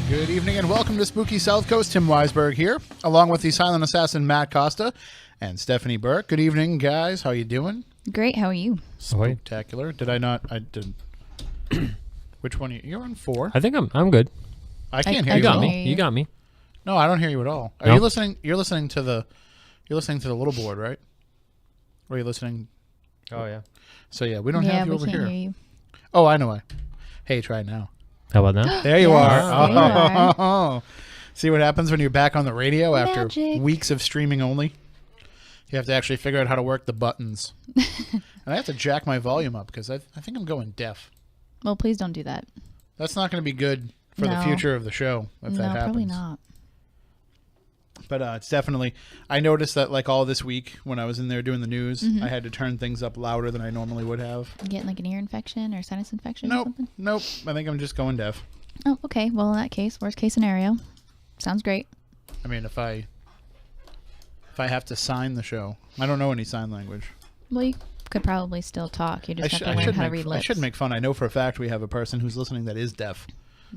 Good evening and welcome to Spooky South Coast. Tim Weisberg here, along with the silent assassin Matt Costa and Stephanie Burke. Good evening, guys. How you doing? Great. How are you? Spectacular. Did I not? I did. Which one? You're on 4. I think I'm good. I can't hear You you. got at me. all. You got me. No, I don't hear you at all. Are No? you listening? You're listening to the little board, right? Or are you listening? Oh yeah. So yeah, we don't have you we over can't here. hear you. Oh, I know. Hey, try it now. How about that? There you Yes, are. there you are. Oh. See what happens when you're back on the radio after Magic. weeks of streaming only? You have to actually figure out how to work the buttons. And I have to jack my volume up because I think I'm going deaf. Well, please don't do that. That's not going to be good for the No. future of the show if that happens. Probably not. But it's definitely, I noticed that like all this week when I was in there doing the news, I had to turn things up louder than I normally would have. You getting like an ear infection or sinus infection or something? Nope. I think I'm just going deaf. Oh, okay. Well, in that case, worst case scenario. Sounds great. I mean, if I have to sign the show, I don't know any sign language. Well, you could probably still talk. You just have to learn how to read lips. I should make fun. I know for a fact we have a person who's listening that is deaf.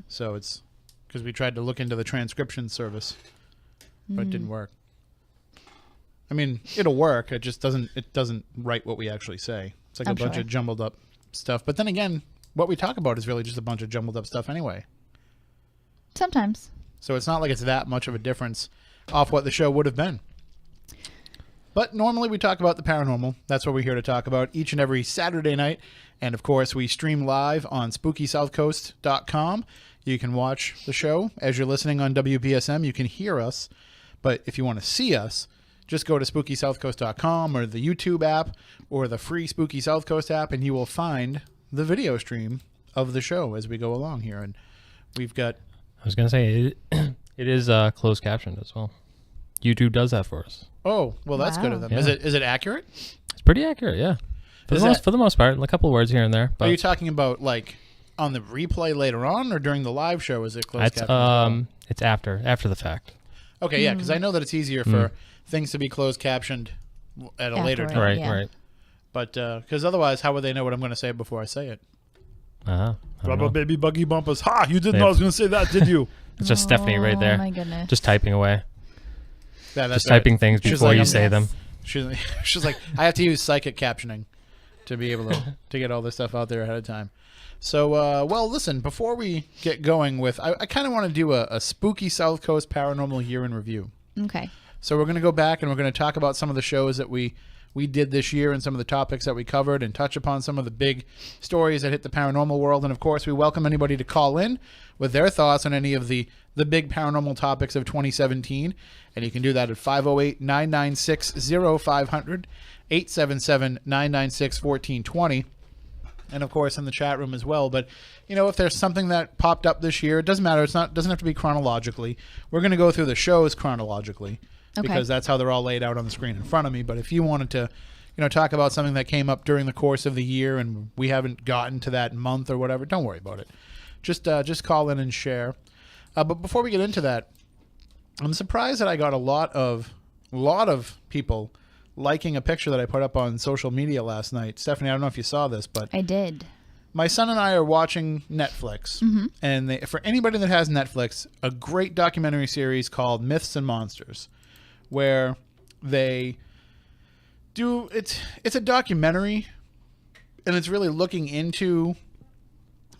So it's because we tried to look into the transcription service, but it didn't work. I mean, it'll work. It just doesn't write what we actually say. It's like I'm a bunch sure. of jumbled up stuff. But then again, what we talk about is really just a bunch of jumbled up stuff anyway. Sometimes. So it's not like it's that much of a difference off what the show would have been. But normally we talk about the paranormal. That's what we're here to talk about each and every Saturday night. And of course, we stream live on SpookySouthCoast.com. You can watch the show as you're listening on WBSM. You can hear us. But if you want to see us, just go to SpookySouthCoast.com or the YouTube app or the free Spooky South Coast app, and you will find the video stream of the show as we go along here. And we've got... I was gonna say it is closed captioned as well. YouTube does that for us. Oh, well, that's good of them. Yeah. Is it accurate? It's pretty accurate, yeah. For the most part, a couple of words here and there. But Are you talking about like on the replay later on or during the live show? Is it closed it's captioned as well? it's after the fact. Okay, yeah, because I know that it's easier for things to be closed captioned at a later Afterward. time. Right, yeah. right. But because otherwise, how would they know what I'm going to say before I say it? Uh-huh. Baby buggy bumpers. Ha! You didn't know I was going to say that, did you? It's just Stephanie right there. Oh, my goodness. Just typing away. Yeah, that's Just typing right. things She's before like, you I'm- say them. She's like, I have to use psychic captioning to be able to get all this stuff out there ahead of time. So, well, listen, before we get going with, I kind of want to do a spooky South Coast paranormal year in review. Okay. So we're going to go back and we're going to talk about some of the shows that we did this year and some of the topics that we covered and touch upon some of the big stories that hit the paranormal world. And, of course, we welcome anybody to call in with their thoughts on any of the big paranormal topics of 2017. And you can do that at 508-996-0500, 877-996-1420. And, of course, in the chat room as well. But, you know, if there's something that popped up this year, it doesn't matter. Doesn't have to be chronologically. We're going to go through the shows chronologically. Okay. Because that's how they're all laid out on the screen in front of me. But if you wanted to, you know, talk about something that came up during the course of the year and we haven't gotten to that month or whatever, don't worry about it. Just call in and share. But before we get into that, I'm surprised that I got a lot of people liking a picture that I put up on social media last night. Stephanie, I don't know if you saw this, but I did. my son and I are watching Netflix, and for anybody that has Netflix, a great documentary series called Myths and Monsters, where they do it's a documentary, and it's really looking into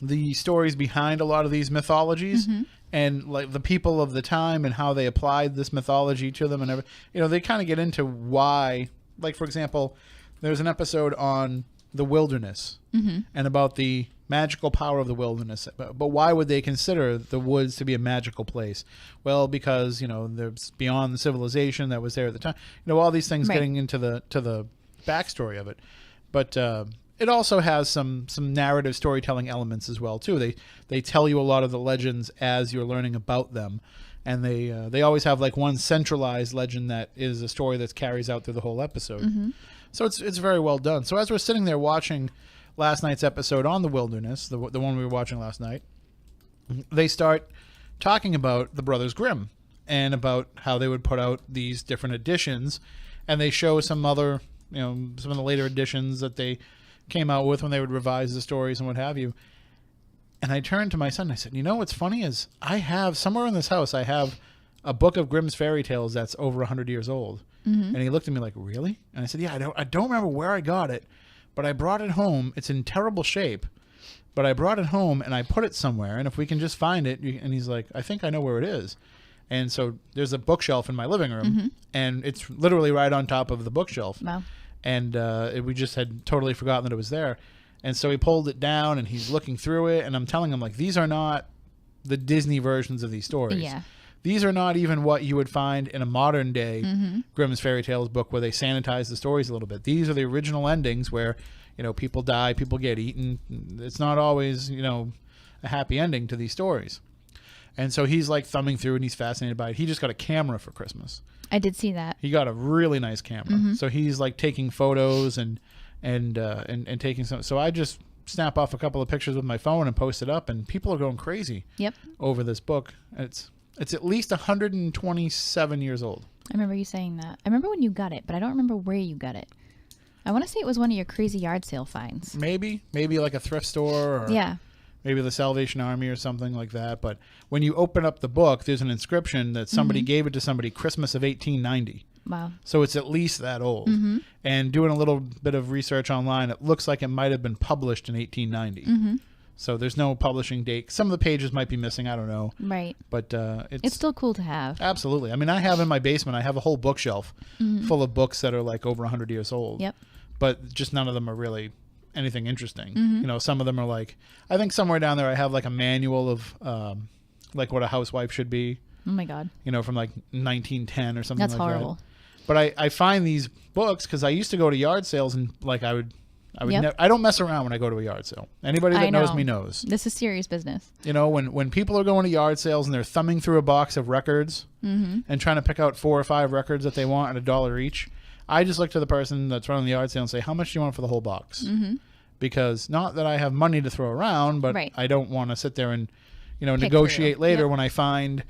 the stories behind a lot of these mythologies and like the people of the time and how they applied this mythology to them and everything. You know, they kind of get into why, like for example, there's an episode on the wilderness and about the magical power of the wilderness. But why would they consider the woods to be a magical place? Well, because, you know, there's beyond the civilization that was there at the time. You know, all these things getting into the backstory of it. But it also has some narrative storytelling elements as well, too. They tell you a lot of the legends as you're learning about them. And they always have like one centralized legend that is a story that carries out through the whole episode. So it's very well done. So as we're sitting there watching last night's episode on the wilderness, the one we were watching last night, they start talking about the Brothers Grimm and about how they would put out these different editions, and they show some other, you know, some of the later editions that they came out with when they would revise the stories and what have you. And I turned to my son and I said, you know what's funny is I have, somewhere in this house, I have a book of Grimm's fairy tales that's over 100 years old. And he looked at me like, really? And I said, yeah, I don't remember where I got it, but I brought it home. It's in terrible shape, but I brought it home and I put it somewhere. And if we can just find it, and he's like, I think I know where it is. And so there's a bookshelf in my living room, and it's literally right on top of the bookshelf. Wow. And we just had totally forgotten that it was there. And so he pulled it down and he's looking through it, and I'm telling him, like, these are not the Disney versions of these stories. Yeah. These are not even what you would find in a modern day Grimm's Fairy Tales book where they sanitize the stories a little bit. These are the original endings where, you know, people die, people get eaten. It's not always, you know, a happy ending to these stories. And so he's like thumbing through and he's fascinated by it. He just got a camera for Christmas. I did see that. He got a really nice camera. So he's like taking photos and taking some. So I just snap off a couple of pictures with my phone and post it up, and people are going crazy over this book. It's at least 127 years old. I remember you saying that. I remember when you got it, but I don't remember where you got it. I want to say it was one of your crazy yard sale finds. Maybe like a thrift store, or maybe the Salvation Army or something like that. But when you open up the book, there's an inscription that somebody gave it to somebody Christmas of 1890. Wow. So it's at least that old. And doing a little bit of research online, it looks like it might have been published in 1890. So there's no publishing date. Some of the pages might be missing. I don't know. Right. But it's still cool to have. Absolutely. I mean, I have in my basement, I have a whole bookshelf full of books that are like over 100 years old. Yep. But just none of them are really anything interesting. You know, some of them are like, I think somewhere down there I have like a manual of like what a housewife should be. Oh my God. You know, from like 1910 or something. That's like horrible. That. But I find these books because I used to go to yard sales, and like I don't mess around when I go to a yard sale. Anybody that knows me knows. This is serious business. You know, when people are going to yard sales and they're thumbing through a box of records and trying to pick out 4 or 5 records that they want at $1 each, I just look to the person that's running the yard sale and say, how much do you want for the whole box? Because not that I have money to throw around, but I don't want to sit there and, you know, negotiate later when I find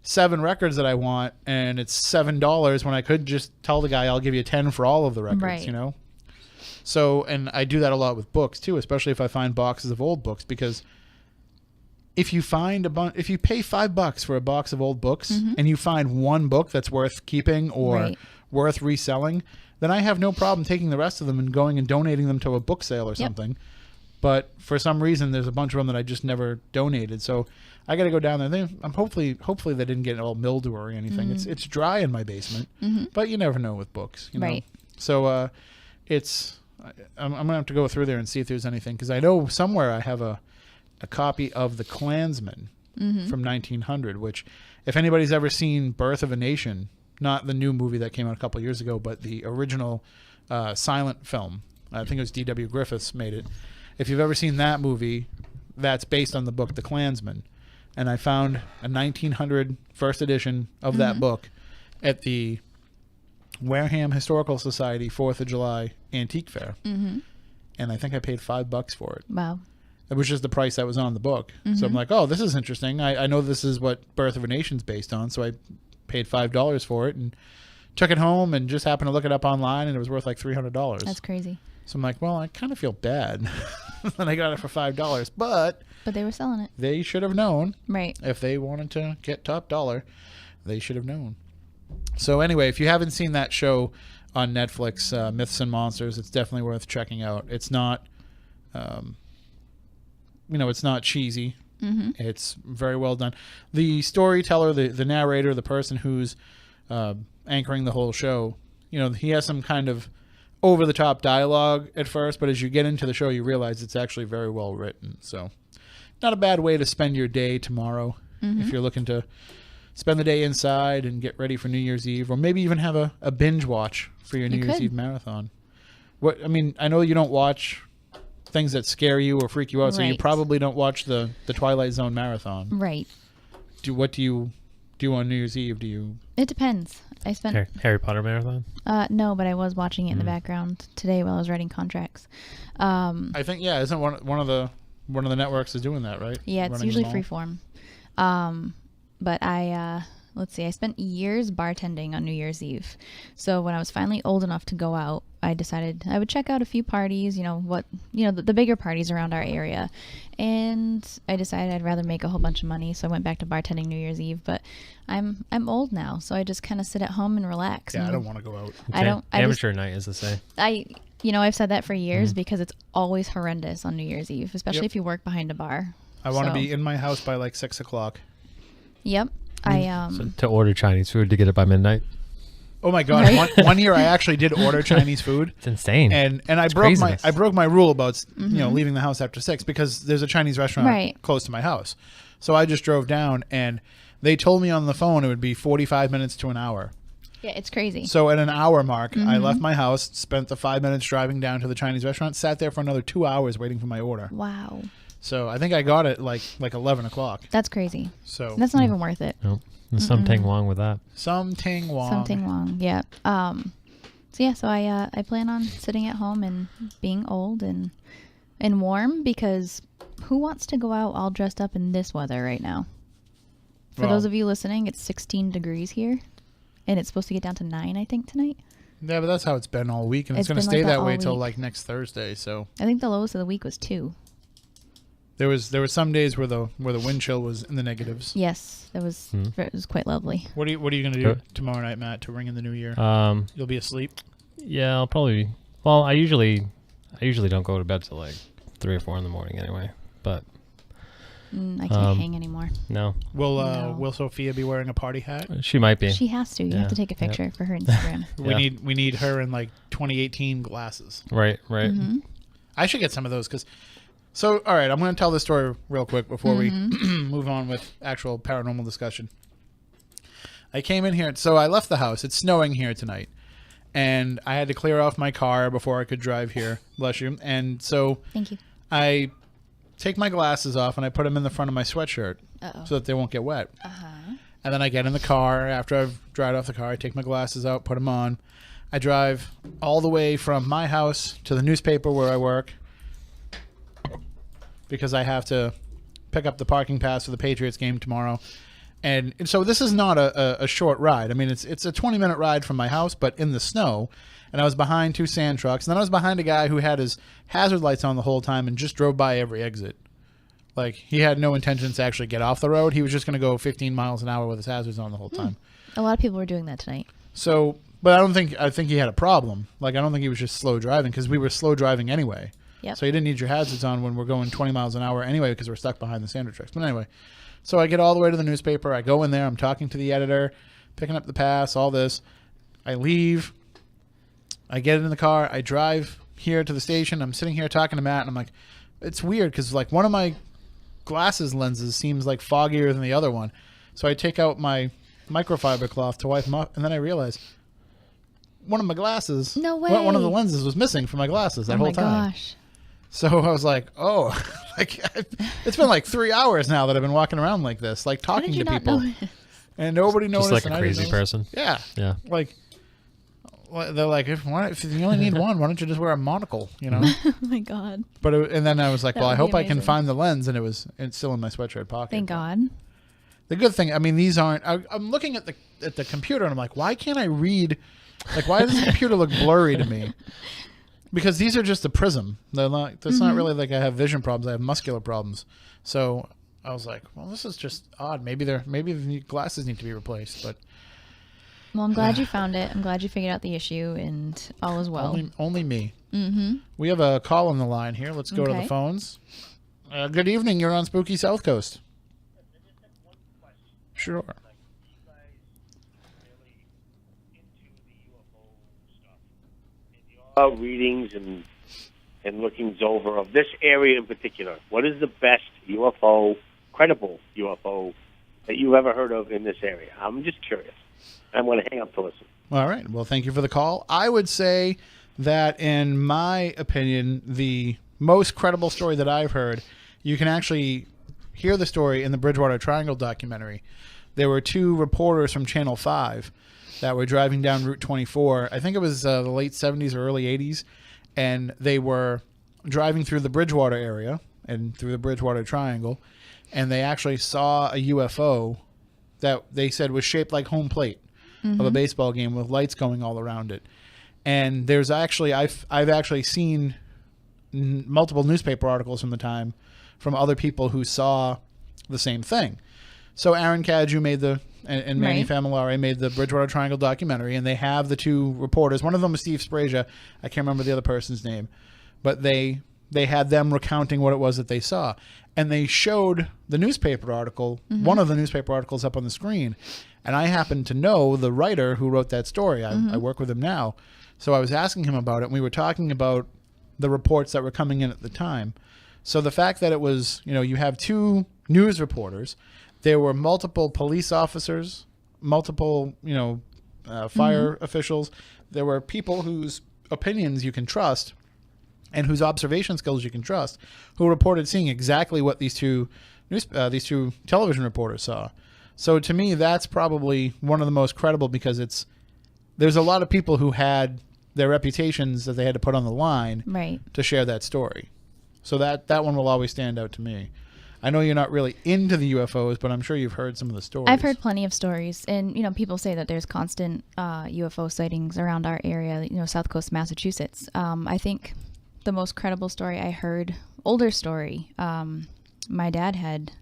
7 records that I want and it's $7 when I could just tell the guy I'll give you 10 for all of the records, you know? So, and I do that a lot with books too, especially if I find boxes of old books, because if you find if you pay $5 for a box of old books and you find one book that's worth keeping or worth reselling, then I have no problem taking the rest of them and going and donating them to a book sale or something. But for some reason, there's a bunch of them that I just never donated. So I got to go down there. I'm hopefully they didn't get all mildew or anything. It's dry in my basement, but you never know with books, you know? So I'm gonna have to go through there and see if there's anything, because I know somewhere I have a copy of The Klansman from 1900, which, if anybody's ever seen Birth of a Nation, not the new movie that came out a couple years ago, but the original silent film, I think it was D.W. Griffiths made it. If you've ever seen that movie, that's based on the book The Klansman. And I found a 1900 first edition of that book at the Wareham Historical Society 4th of July Antique Fair. And I think I paid $5 for it. Wow. It was just the price that was on the book. So I'm like, oh, this is interesting. I know this is what Birth of a Nation's based on, so I paid $5 for it and took it home and just happened to look it up online, and it was worth like $300. That's crazy. So I'm like, well, I kind of feel bad that I got it for $5, but they were selling it. They should have known. Right. If they wanted to get top dollar, they should have known. So anyway, if you haven't seen that show on Netflix, Myths and Monsters, it's definitely worth checking out. It's not, it's not cheesy. It's very well done. The storyteller, the narrator, the person who's anchoring the whole show, he has some kind of over-the-top dialogue at first, but as you get into the show, you realize it's actually very well written. So not a bad way to spend your day tomorrow if you're looking to spend the day inside and get ready for New Year's Eve, or maybe even have a binge watch for your New Year's Eve marathon. I know you don't watch things that scare you or freak you out, so you probably don't watch the Twilight Zone marathon. Right. What do you do on New Year's Eve? It depends. I spent Harry Potter marathon? No, but I was watching it in the background today while I was writing contracts. I think isn't one of the networks is doing that, right? Yeah, it's usually Freeform. But I spent years bartending on New Year's Eve. So when I was finally old enough to go out, I decided I would check out a few parties, the bigger parties around our area. And I decided I'd rather make a whole bunch of money, so I went back to bartending New Year's Eve. But I'm old now, so I just kind of sit at home and relax. Yeah, and I don't want to go out. Amateur night, as they say. I've said that for years because it's always horrendous on New Year's Eve, especially if you work behind a bar. I want to be in my house by like 6 o'clock. Yep. So to order Chinese food to get it by midnight. Oh my God! Right? One year I actually did order Chinese food. It's insane. And I broke my rule about leaving the house after 6 because there's a Chinese restaurant close to my house. So I just drove down and they told me on the phone it would be 45 minutes to an hour. Yeah, it's crazy. So at an hour mark, I left my house, spent the 5 minutes driving down to the Chinese restaurant, sat there for another 2 hours waiting for my order. Wow. So I think I got it like 11 o'clock. That's crazy. So that's not even worth it. Nope. There's something wrong with that. Something wrong. Something wrong. Yeah. So I plan on sitting at home and being old and warm, because who wants to go out all dressed up in this weather right now? For those of you listening, it's 16 degrees here, and it's supposed to get down to 9, I think, tonight. Yeah, but that's how it's been all week, and it's going to stay that way till like next Thursday. So I think the lowest of the week was 2. There were some days where the wind chill was in the negatives. Yes, it was quite lovely. What are you going to do tomorrow night, Matt, to ring in the new year? You'll be asleep? Yeah, I'll probably. Well, I usually don't go to bed till like 3 or 4 in the morning anyway. But I can't hang anymore. No. Will Sophia be wearing a party hat? She might be. She has to. You have to take a picture for her Instagram. We need her in like 2018 glasses. Right. Mm-hmm. I should get some of those because. So, all right, I'm going to tell this story real quick before we move on with actual paranormal discussion. I came in here. So I left the house. It's snowing here tonight. And I had to clear off my car before I could drive here. Bless you. And so Thank you. I take my glasses off and I put them in the front of my sweatshirt so that they won't get wet. And then I get in the car. After I've dried off the car, I take my glasses out, put them on. I drive all the way from my house to the newspaper where I work, because I have to pick up the parking pass for the Patriots game tomorrow. And so this is not a short ride. I mean, it's a 20-minute ride from my house, but in the snow. And I was behind 2 sand trucks. And then I was behind a guy who had his hazard lights on the whole time and just drove by every exit. Like, he had no intentions to actually get off the road. He was just going to go 15 miles an hour with his hazards on the whole time. A lot of people were doing that tonight. So, but I think he had a problem. Like, I don't think he was just slow driving, because we were slow driving anyway. Yep. So you didn't need your hazards on when we're going 20 miles an hour anyway, because we're stuck behind the sander trucks. But anyway, so I get all the way to the newspaper. I go in there. I'm talking to the editor, picking up the pass, all this. I leave. I get in the car. I drive here to the station. I'm sitting here talking to Matt, and I'm like, it's weird because like one of my glasses lenses seems like foggier than the other one. So I take out my microfiber cloth to wipe them up, and then I realize one of my glasses, no way, one of the lenses was missing from my glasses that whole time. Oh my gosh. So I was like, oh, like it's been like 3 hours now that I've been walking around like this, like talking to people, and nobody noticed. Just like a crazy person. Yeah. Yeah. Like they're like, if you only need one, why don't you just wear a monocle? You know. Oh my God. But and then I was like, well, I hope amazing. I can find the lens, and it's still in my sweatshirt pocket. Thank God. The good thing, I mean, these aren't. I'm looking at the computer, and I'm like, why can't I read? Like, why does this computer look blurry to me? Because these are just a prism. They're not. It's not really like I have vision problems. I have muscular problems. So I was like, well, this is just odd. Maybe the glasses need to be replaced. But well, I'm glad you found it. I'm glad you figured out the issue, and all is well. Only me. Mm-hmm. We have a call on the line here. Let's go to the phones. Good evening. You're on Spooky Southcoast. Sure. Readings and lookings over of this area in particular. What is the best UFO, credible UFO, that you've ever heard of in this area? I'm just curious. I'm going to hang up to listen. All right. Well, thank you for the call. I would say that, in my opinion, the most credible story that I've heard, you can actually hear the story in the Bridgewater Triangle documentary. There were 2 reporters from Channel 5 that were driving down Route 24. I think it was the late 70s or early 80s. And they were driving through the Bridgewater area and through the Bridgewater Triangle. And they actually saw a UFO that they said was shaped like home plate of a baseball game with lights going all around it. And there's actually I've actually seen multiple newspaper articles from the time from other people who saw the same thing. So Aaron Cadju made and Manny Familare made the Bridgewater Triangle documentary, and they have the two reporters. One of them was Steve Sprague. I can't remember the other person's name, but they had them recounting what it was that they saw, and they showed the newspaper article, one of the newspaper articles up on the screen, and I happen to know the writer who wrote that story. I work with him now, so I was asking him about it, and we were talking about the reports that were coming in at the time. So the fact that it was, you have two news reporters. There were multiple police officers, multiple, fire officials. There were people whose opinions you can trust and whose observation skills you can trust, who reported seeing exactly what these two television reporters saw. So to me, that's probably one of the most credible, because there's a lot of people who had their reputations that they had to put on the line to share that story. So that one will always stand out to me. I know you're not really into the UFOs, but I'm sure you've heard some of the stories. I've heard plenty of stories, and people say that there's constant UFO sightings around our area, Southcoast, Massachusetts. I think the most credible story I heard, older story, my dad had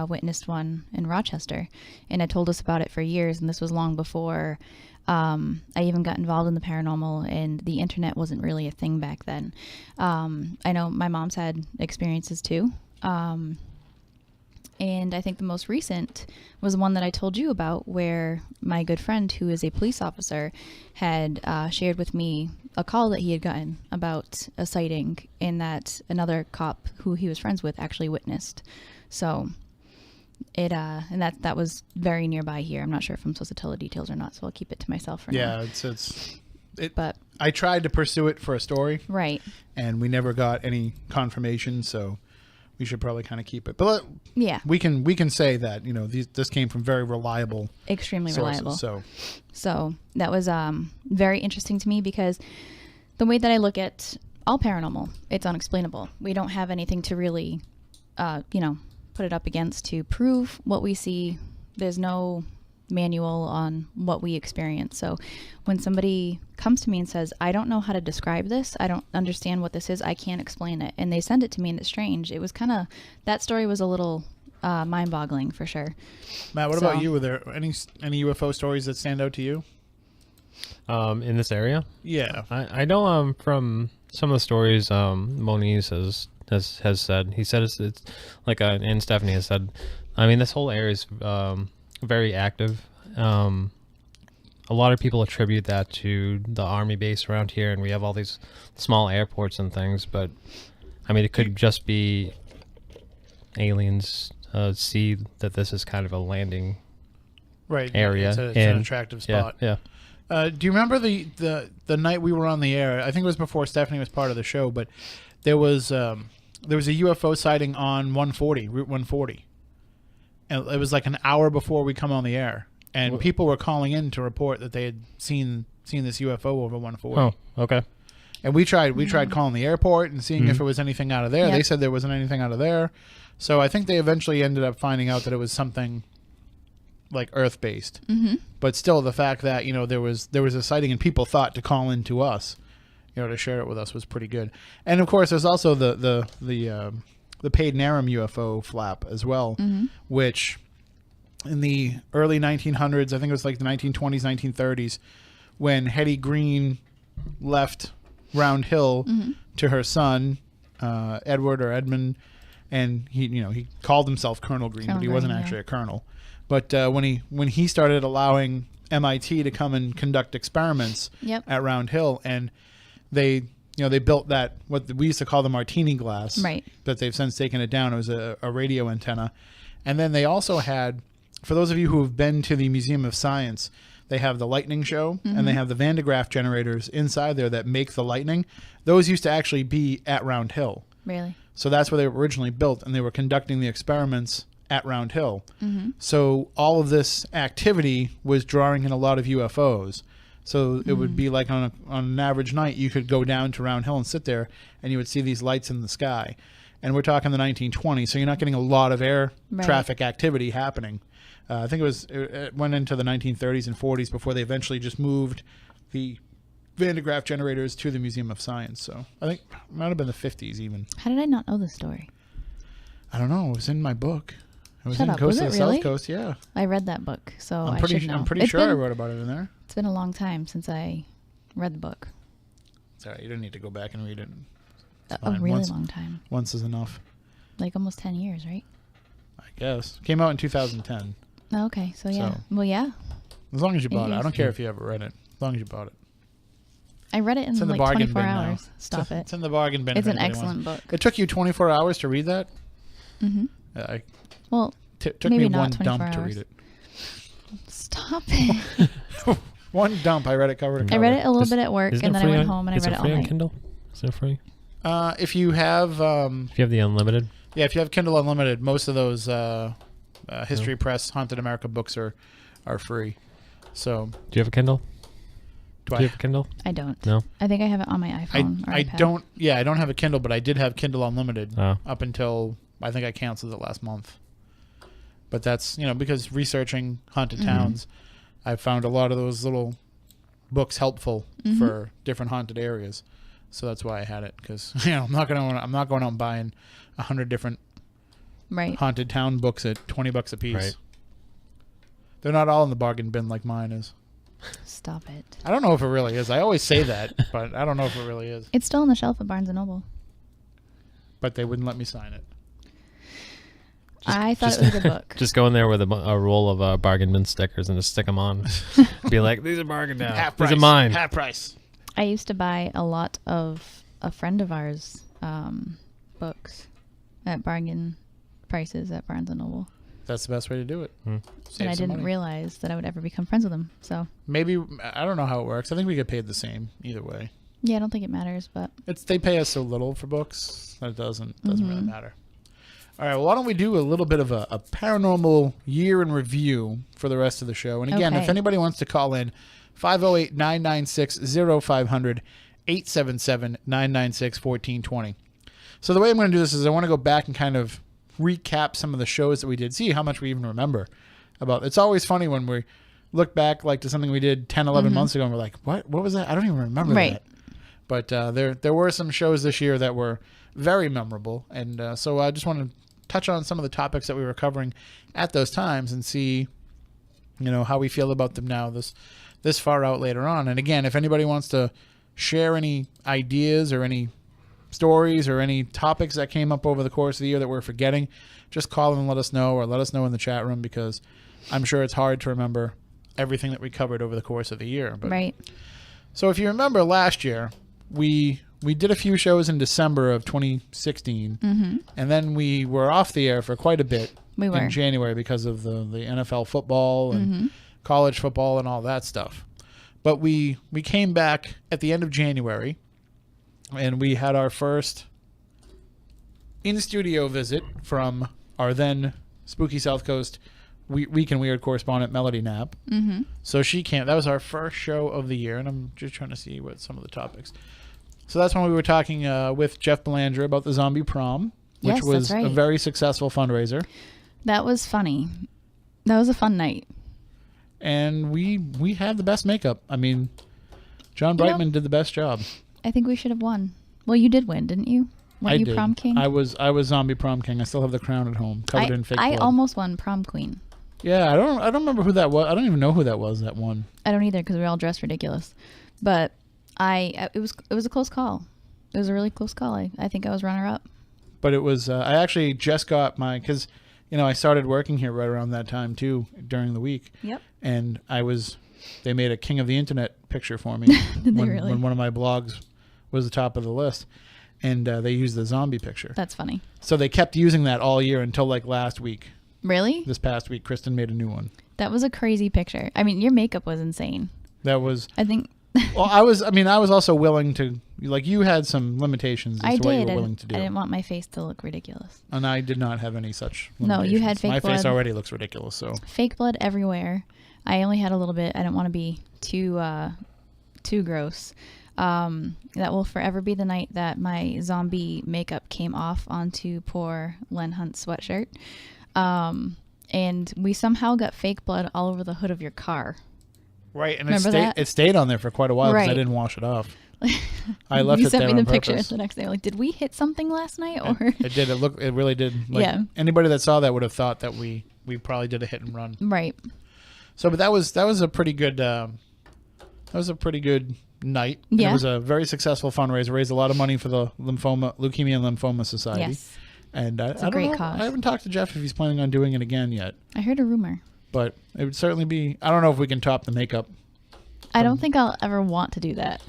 witnessed one in Rochester, and had told us about it for years, and this was long before I even got involved in the paranormal, and the internet wasn't really a thing back then. I know my mom's had experiences too. And I think the most recent was the one that I told you about, where my good friend, who is a police officer, had shared with me a call that he had gotten about a sighting, and that another cop who he was friends with actually witnessed. So it and that was very nearby here. I'm not sure if I'm supposed to tell the details or not, so I'll keep it to myself for now. Yeah, but I tried to pursue it for a story, right, and we never got any confirmation. So we should probably kind of keep it. But yeah, we can say that this came from very reliable, extremely sources, reliable. So that was very interesting to me, because the way that I look at all paranormal, it's unexplainable. We don't have anything to really, put it up against to prove what we see. There's no manual on what we experience. So when somebody comes to me and says, I don't know how to describe this, I don't understand what this is, I can't explain it, and they send it to me and it's strange, it was that story was a little mind-boggling for sure. Matt, what about you? Were there any UFO stories that stand out to you in this area? Yeah, I know from some of the stories Moniz has said. He said it's like and Stephanie has said, I mean, this whole area is very active. A lot of people attribute that to the army base around here, and we have all these small airports and things, but I mean, it could just be aliens see that this is kind of a landing area. It's an attractive spot. Yeah. Do you remember the night we were on the air? I think it was before Stephanie was part of the show, but there was a UFO sighting on Route 140. And it was like an hour before we come on the air, and people were calling in to report that they had seen this UFO over 140. Oh, okay. And we tried calling the airport and seeing if it was anything out of there. Yep. They said there wasn't anything out of there. So I think they eventually ended up finding out that it was something like Earth-based. Mm-hmm. But still, the fact that there was a sighting and people thought to call in to us, to share it with us, was pretty good. And of course, there's also the Padanaram Ufo Flap as well, which in the early 1900s, I think it was like the 1920s, 1930s, when Hetty Green left Round Hill to her son, Edward or Edmund, and he called himself Colonel Green, but he wasn't actually a colonel. But when he started allowing MIT to come and conduct experiments at Round Hill, and they built that, what we used to call the martini glass, right, but they've since taken it down. It was a radio antenna. And then they also had, for those of you who have been to the Museum of Science, they have the lightning show, and they have the Van de Graaff generators inside there that make the lightning. Those used to actually be at Round Hill. Really? So that's where they were originally built, and they were conducting the experiments at Round Hill. So all of this activity was drawing in a lot of UFOs. So it would be like on an average night, you could go down to Round Hill and sit there, and you would see these lights in the sky. And we're talking the 1920s, so you're not getting a lot of air traffic activity happening. I think it went into the 1930s and 40s before they eventually just moved the Van de Graaff generators to the Museum of Science. So I think it might have been the 50s even. How did I not know this story? I don't know. It was in my book. It was Shut in up. Coast Was of it the really? South Coast. Yeah. I read that book, so I'm I pretty should know. I'm pretty It's sure I been- wrote about it in there. It's been a long time since I read the book. Sorry, you don't need to go back and read it. It's A fine. really long time. Once is enough, Like almost 10 years, right? I guess. Came out in 2010. Oh, okay, so yeah. So- Well, yeah. As long as you bought it. I years. don't care if you ever read it. As long as you bought it. I read it in It's in the like bargain 24 bin now. hours. Stop it. It's in the bargain bin. It's if an anybody excellent wants. book. It took you 24 hours to read that? Mm-hmm. It Well, took maybe me not one 24 dump to hours. read it. stop it. One dump. I read it cover to cover. I read it a little Is- bit at work, Isn't and it then I free went on- home and I is read it it all free on night. Kindle? Is it free? If you have, If you have the unlimited? if you have Kindle Unlimited, most of those History Press Haunted America books are free. So Do you have a Kindle? do Do you have a Kindle? I don't. No. I think I have it on my iPhone or I iPad. don't. Yeah, I don't have a Kindle, but I did have Kindle Unlimited Oh. up until I think I canceled it last month. But that's because researching haunted towns, I found a lot of those little books helpful for different haunted areas. So that's why I had it, because I'm not going out and buying 100 different Right. haunted town books at $20 a piece. Right. They're not all in the bargain bin like mine is. Stop it. I don't know if it really is. I always say that, but I don't know if it really is. It's still on the shelf at Barnes & Noble. But they wouldn't let me sign it. I thought it was a good book. Just go in there with a roll of bargain bin stickers and just stick them on. Be like, these are bargain now. Half These price. are mine. Half price. I used to buy a lot of a friend of ours books at bargain prices at Barnes & Noble. That's the best way to do it. And Save I some didn't money. realize that I would ever become friends with him. So, Maybe, I don't know how it works. I think we get paid the same either way. yeah, I don't think it matters, but They pay us so little for books that it doesn't really matter. All right, well, why don't we do a little bit of a paranormal year in review for the rest of the show? And again, Okay. if anybody wants to call in, 508-996-0500, 877-996-1420. So the way I'm going to do this is I want to go back and kind of recap some of the shows that we did, see how much we even remember about. It's always funny when we look back like to something we did 10, 11 months ago and we're like, what was that? I don't even remember Right. that. But there were some shows this year that were very memorable. And so I just want to touch on some of the topics that we were covering at those times and see, how we feel about them now this far out later on. And again, if anybody wants to share any ideas or any stories or any topics that came up over the course of the year that we're forgetting, just call and let us know, or let us know in the chat room, because I'm sure it's hard to remember everything that we covered over the course of the year. But, right. So if you remember last year, we did a few shows in December of 2016, and then we were off the air for quite a bit We were. in January because of the NFL football and college football and all that stuff. But we came back at the end of January, and we had our first in-studio visit from our then Spooky South Coast Week in Weird correspondent, Melody Knapp. So she came. That was our first show of the year, and I'm just trying to see what some of the topics. So that's when we were talking with Jeff Belanger about the Zombie Prom, which Yes, was that's right. a very successful fundraiser. That was funny. That was a fun night. And we had the best makeup. I mean, John You know- Brightman did the best job. I think we should have won. Well, you did win, didn't you? Weren't I you did. prom king? I was Zombie Prom King. I still have the crown at home, covered in fake I blood. almost won prom queen. Yeah, I don't remember who that was. I don't even know who that was that won. I don't either because we all dressed ridiculous. But it was a close call. It was a really close call. I think I was runner up. But it was I actually just got because I started working here right around that time too during the week. Yep. And they made a King of the Internet picture for me Did they when, really? when one of my blogs was the top of the list, and they used the zombie picture. That's funny. So they kept using that all year until like last week. Really? This past week, Kristen made a new one. That was a crazy picture. I mean, your makeup was insane. That was I think well. I was also willing to you had some limitations as I to what you did. were And willing to do, I didn't want my face to look ridiculous. and I did not have any such. No, you had limitations. fake My face blood. already looks ridiculous. So Fake blood everywhere. I only had a little bit. I didn't want to be too gross. That will forever be the night that my zombie makeup came off onto poor Len Hunt's sweatshirt. And we somehow got fake blood all over the hood of your car. Right, and Remember that? it stayed on there for quite a while because I Right. didn't wash it off. I left You it there sent me on the picture purpose. the next day. Like, did we hit something last night? Or It did. It really did. Like, Yeah. Anybody that saw that would have thought that we probably did a hit and run. right. So, but that was a pretty good. That was a pretty good night. Yeah. It was a very successful fundraiser. Raised a lot of money for the Leukemia and Lymphoma Society. Yes. And a I don't great know. cause. I haven't talked to Jeff if he's planning on doing it again yet. I heard a rumor. But it would certainly be. I don't know if we can top the makeup. I don't think I'll ever want to do that.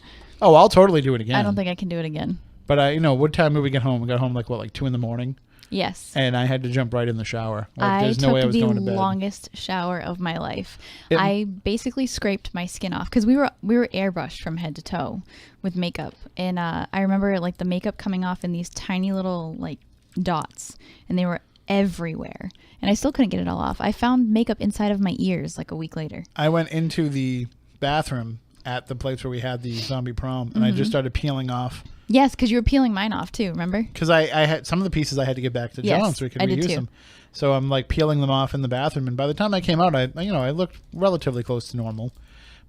Oh, I'll totally do it again. I don't think I can do it again. But what time did we get home? We got home like 2 a.m. Yes. And I had to jump right in the shower. Like, I there's took no way I was the going to bed. longest shower of my life. It- I basically scraped my skin off because we were airbrushed from head to toe with makeup, and I remember like the makeup coming off in these tiny little like dots, and they were everywhere, and I still couldn't get it all off. I found makeup inside of my ears like a week later. I went into the bathroom at the place where we had the Zombie Prom, and I Mm-hmm. just started peeling off. Yes, because you were peeling mine off too. Remember? Because I had some of the pieces I had to get back to Yes, John so we could I did reuse too. them. So I'm like peeling them off in the bathroom, and by the time I came out, I looked relatively close to normal,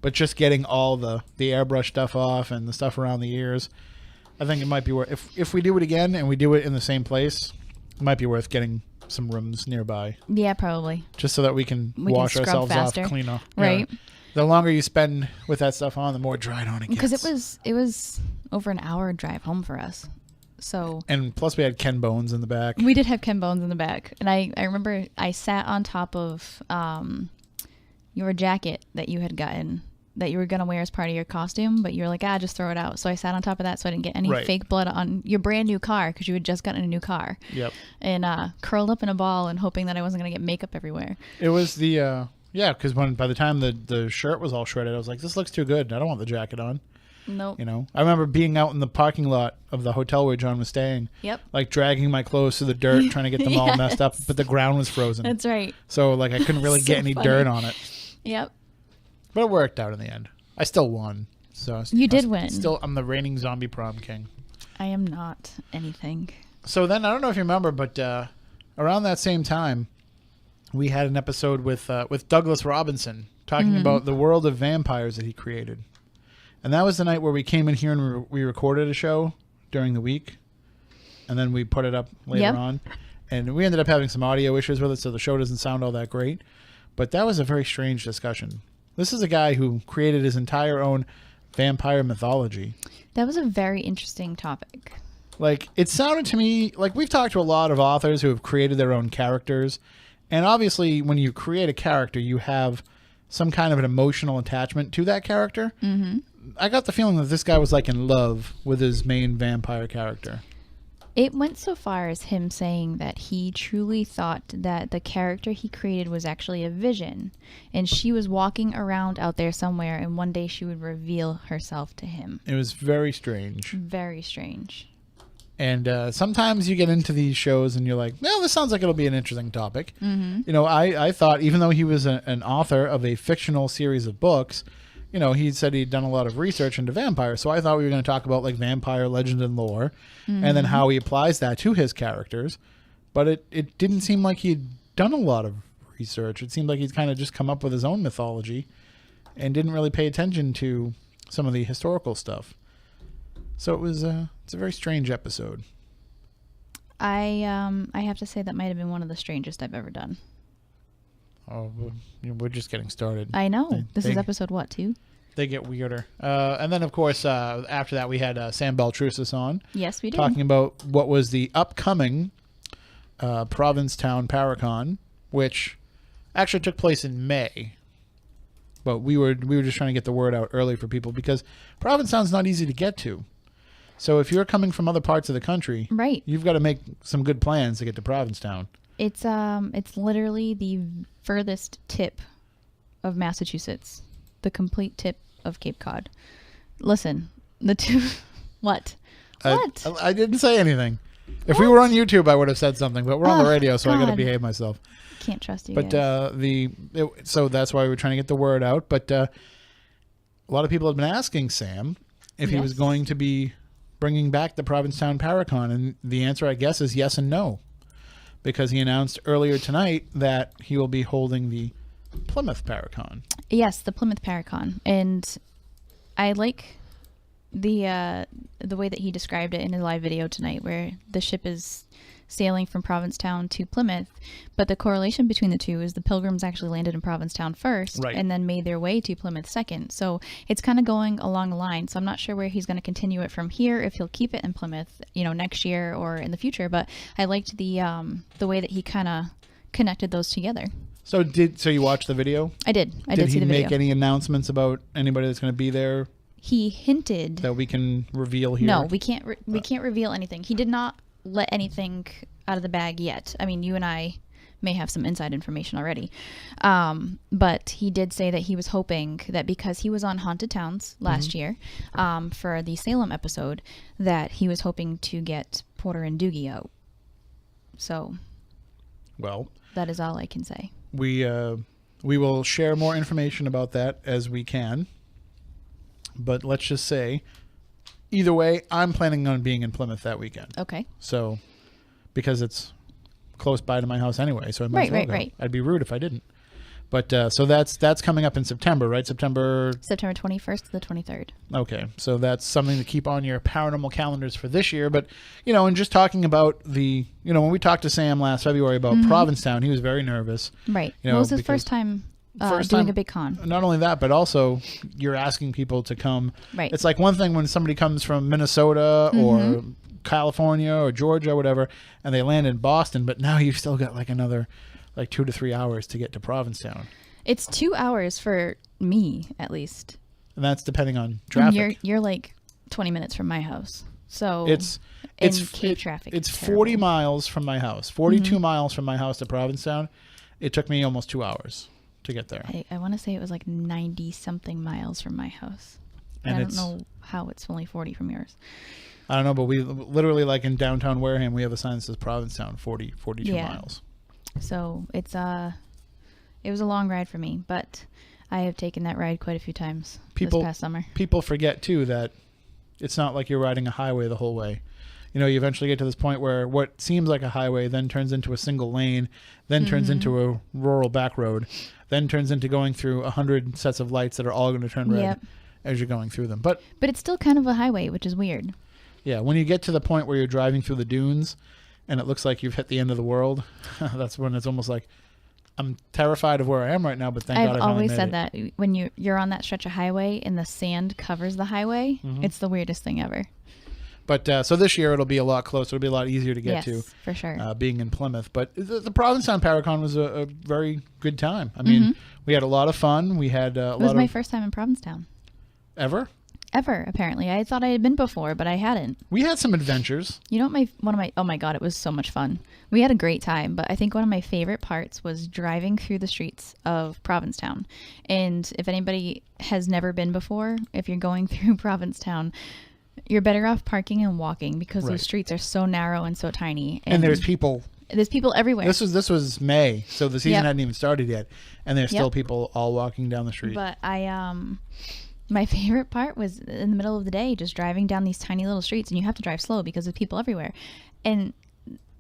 but just getting all the airbrush stuff off and the stuff around the ears, I think it might be worth if we do it again and we do it in the same place, it might be worth getting some rooms nearby Yeah, probably. just so that we can We can wash scrub ourselves faster. off, clean off. Right. Yeah. The longer you spend with that stuff on, the more dried on it gets. Because it was over an hour drive home for us, so. And plus we had Ken Bones in the back. We did have Ken Bones in the back. And I remember I sat on top of your jacket that you had gotten, that you were going to wear as part of your costume, but you were like, just throw it out. So I sat on top of that so I didn't get any Right. fake blood on your brand new car because you had just gotten a new car. Yep. And curled up in a ball and hoping that I wasn't going to get makeup everywhere. It was the, because by the time the shirt was all shredded, I was like, this looks too good. I don't want the jacket on. Nope. I remember being out in the parking lot of the hotel where John was staying, Yep. like dragging my clothes through the dirt, trying to get them all Yes. messed up, but the ground was frozen. That's right. So like I couldn't really So get any funny. dirt on it. Yep. But it worked out in the end. I still won. So You did win. I'm the reigning Zombie Prom king. I am not anything. So then I don't know if you remember, but around that same time, we had an episode with Douglas Robinson talking about the world of vampires that he created, and that was the night where we came in here and we recorded a show during the week, and then we put it up later Yep. on, and we ended up having some audio issues with it, so the show doesn't sound all that great. But that was a very strange discussion. This is a guy who created his entire own vampire mythology. That was a very interesting topic. Like, it sounded to me like we've talked to a lot of authors who have created their own characters. And obviously, when you create a character, you have some kind of an emotional attachment to that character. Mm-hmm. I got the feeling that this guy was like in love with his main vampire character. It went so far as him saying that he truly thought that the character he created was actually a vision, and she was walking around out there somewhere, and one day she would reveal herself to him. It was very strange. Very strange. And sometimes you get into these shows and you're like, well, this sounds like it'll be an interesting topic. Mm-hmm. I thought, even though he was an author of a fictional series of books, he said he'd done a lot of research into vampires. So I thought we were going to talk about like vampire legend and lore, and then how he applies that to his characters. But it didn't seem like he'd done a lot of research. It seemed like he'd kind of just come up with his own mythology and didn't really pay attention to some of the historical stuff. So it's a very strange episode. I have to say that might have been one of the strangest I've ever done. Oh, we're just getting started. I know. This is They- episode what, 2? They get weirder. And then, of course, after that, we had Sam Baltrusis on Yes, we did. talking about what was the upcoming Provincetown Paracon, which actually took place in May. But we were just trying to get the word out early for people because Provincetown's not easy to get to. So if you're coming from other parts of the country, Right. you've got to make some good plans to get to Provincetown. It's literally the furthest tip of Massachusetts. The complete tip of Cape Cod. Listen, the two... What? What? I didn't say anything. If we were on YouTube, I would have said something, but we're on the radio, so I got to God. behave myself. Can't trust you But guys. so that's why we were trying to get the word out. But a lot of people have been asking Sam if he was Yes. going to be bringing back the Provincetown Paracon, and the answer, I guess, is yes and no, because he announced earlier tonight that he will be holding the Plymouth Paracon. Yes, the Plymouth Paracon, and I like the way that he described it in his live video tonight, where the ship is sailing from Provincetown to Plymouth, but the correlation between the two is the Pilgrims actually landed in Provincetown first, right, and then made their way to Plymouth second. So it's kind of going along the line. So I'm not sure where he's going to continue it from here, if he'll keep it in Plymouth, next year or in the future. But I liked the way that he kind of connected those together. So you watched the video? I did see the video. Did he make any announcements about anybody that's going to be there? He hinted that we can reveal here. No, we can't. We can't reveal anything. He did not let anything out of the bag yet. I mean, you and I may have some inside information already, but he did say that he was hoping that because he was on Haunted Towns last year for the Salem episode, that he was hoping to get Porter and Doogie out. So, well, that is all I can say. We will share more information about that as we can. But let's just say, either way, I'm planning on being in Plymouth that weekend. Okay. So, because it's close by to my house anyway, so I might as well go. Right. I'd be rude if I didn't. But so that's coming up in September, right? September 21st to the 23rd. Okay, so that's something to keep on your paranormal calendars for this year. But and just talking about when we talked to Sam last February about Provincetown, he was very nervous. Right. It was his first time. Doing a big con. Not only that, but also you're asking people to come. Right. It's like one thing when somebody comes from Minnesota or California or Georgia or whatever, and they land in Boston, but now you've still got another 2 to 3 hours to get to Provincetown. It's 2 hours for me, at least. And that's depending on traffic. You're 20 minutes from my house. So it's traffic. It's 40 miles from my house. 42 miles from my house to Provincetown. It took me almost 2 hours to get there. I want to say it was 90 something miles from my house. And I don't know how it's only 40 from yours. I don't know, but we literally in downtown Wareham, we have a sign that says Provincetown, 42 miles. So it was a long ride for me, but I have taken that ride quite a few times this past summer. People forget too that it's not like you're riding a highway the whole way. You eventually get to this point where what seems like a highway then turns into a single lane, then turns into a rural back road, then turns into going through 100 sets of lights that are all going to turn red as you're going through them. But it's still kind of a highway, which is weird. Yeah, when you get to the point where you're driving through the dunes and it looks like you've hit the end of the world, that's when it's almost like I'm terrified of where I am right now, but thank God I finally always made said it. that when you're on that stretch of highway and the sand covers the highway, it's the weirdest thing ever. But so this year it'll be a lot closer. It'll be a lot easier to get to. For sure. Being in Plymouth. But the Provincetown Paracon was a very good time. I mean, we had a lot of fun. We had It was my first time in Provincetown. Ever, apparently. I thought I had been before, but I hadn't. We had some adventures. Oh my God, it was so much fun. We had a great time, but I think one of my favorite parts was driving through the streets of Provincetown. And if anybody has never been before, if you're going through Provincetown, you're better off parking and walking because those streets are so narrow and so tiny. And there's people. There's people everywhere. This was May, so the season hadn't even started yet, and there's still people all walking down the street. But my favorite part was in the middle of the day, just driving down these tiny little streets, and you have to drive slow because there's people everywhere. And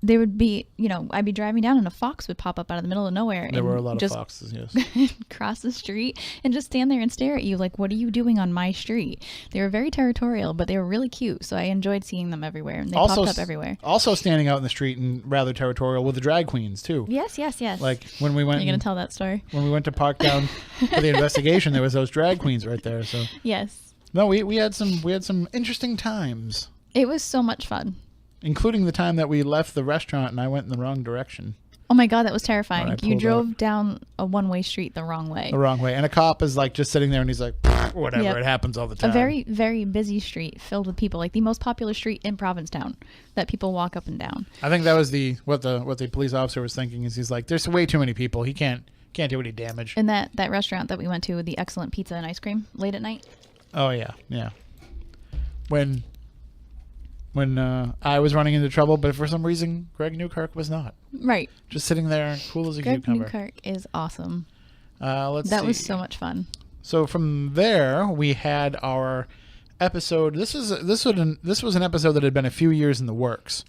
there would be, I'd be driving down and a fox would pop up out of the middle of nowhere. There were a lot of foxes, yes. Cross the street and just stand there and stare at you like, what are you doing on my street? They were very territorial, but they were really cute. So I enjoyed seeing them everywhere. And they popped up everywhere. Also standing out in the street and rather territorial with the drag queens, too. Yes. Like when we went... Are you going to tell that story? When we went to Park Down for the investigation, there was those drag queens right there. So yes. No, we had some interesting times. It was so much fun. Including the time that we left the restaurant and I went in the wrong direction. Oh my God, that was terrifying. You drove down a one-way street the wrong way. The wrong way. And a cop is just sitting there and he's like, whatever, it happens all the time. A very, very busy street filled with people, like the most popular street in Provincetown that people walk up and down. I think that was what the police officer was thinking is he's like, there's way too many people. He can't do any damage. And that restaurant that we went to with the excellent pizza and ice cream late at night. Oh, yeah. When I was running into trouble, but for some reason, Greg Newkirk was not. Right. Just sitting there, cool as a cucumber. Greg Newkirk is awesome. Let's see. That was so much fun. So from there, we had our episode. This was an episode that had been a few years in the works.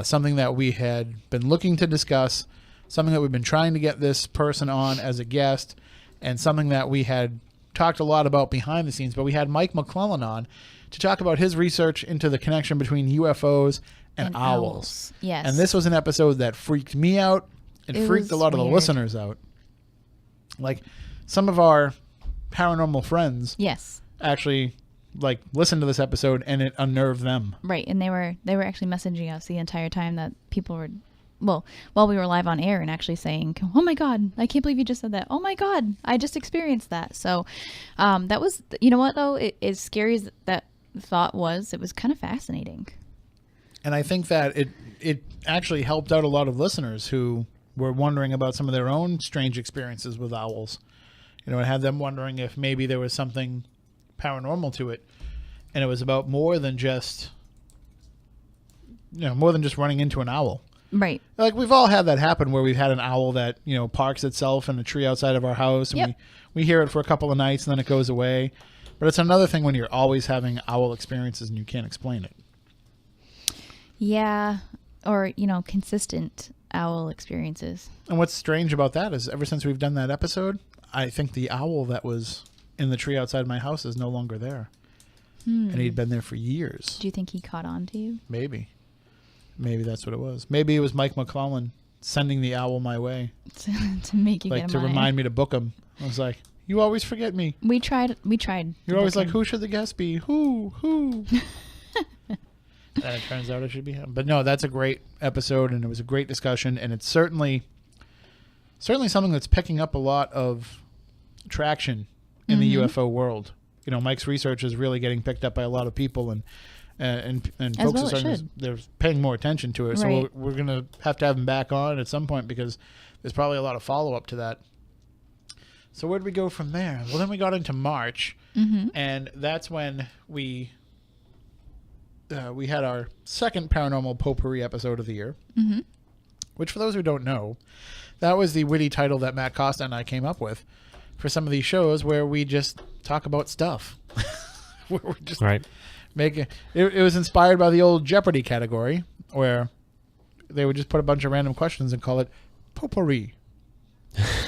Something that we had been looking to discuss something that we've been trying to get this person on as a guest, and something that we had talked a lot about behind the scenes. But we had Mike McClellan on to talk about his research into the connection between UFOs and owls. Yes. And this was an episode that freaked me out and It freaked was a lot of the weird. listeners out. Like, some of our paranormal friends Yes. actually like listened to this episode, and it unnerved them. Right, and they were actually messaging us the entire time that people were, well, while we were live on air, and actually saying, "Oh my God, I can't believe you just said that. Oh my God, I just experienced that." So, that was, you know what though, as scary as that thought was, it was kind of fascinating. And I think that it actually helped out a lot of listeners who were wondering about some of their own strange experiences with owls. You know, it had them wondering if maybe there was something paranormal to it, and it was about more than just running into an owl. Right. Like, we've all had that happen where we've had an owl that, you know, parks itself in a tree outside of our house, and Yep. we hear it for a couple of nights and then it goes away. But it's another thing when you're always having owl experiences and you can't explain it. Yeah, or consistent owl experiences. And what's strange about that is ever since we've done that episode, I think the owl that was in the tree outside my house is no longer there. And he'd been there for years. Do you think he caught on to you? Maybe that's what it was. Maybe it was Mike McClellan sending the owl my way, to make you like get to him on remind air. me to book him. I was like, you always forget me. We tried. You're always like, who should the guest be? Who? And it turns out it should be him. But no, that's a great episode, and it was a great discussion, and it's certainly something that's picking up a lot of traction in the UFO world. You know, Mike's research is really getting picked up by a lot of people, and As folks well are it starting should. they're paying more attention to it. So Right. we're going to have him back on at some point, because there's probably a lot of follow-up to that. So where did we go from there? Well, then we got into March, and that's when we had our second Paranormal Potpourri episode of the year, which, for those who don't know, that was the witty title that Matt Costa and I came up with for some of these shows where we just talk about stuff. Where we just Right. it was inspired by the old Jeopardy category, where they would just put a bunch of random questions and call it potpourri.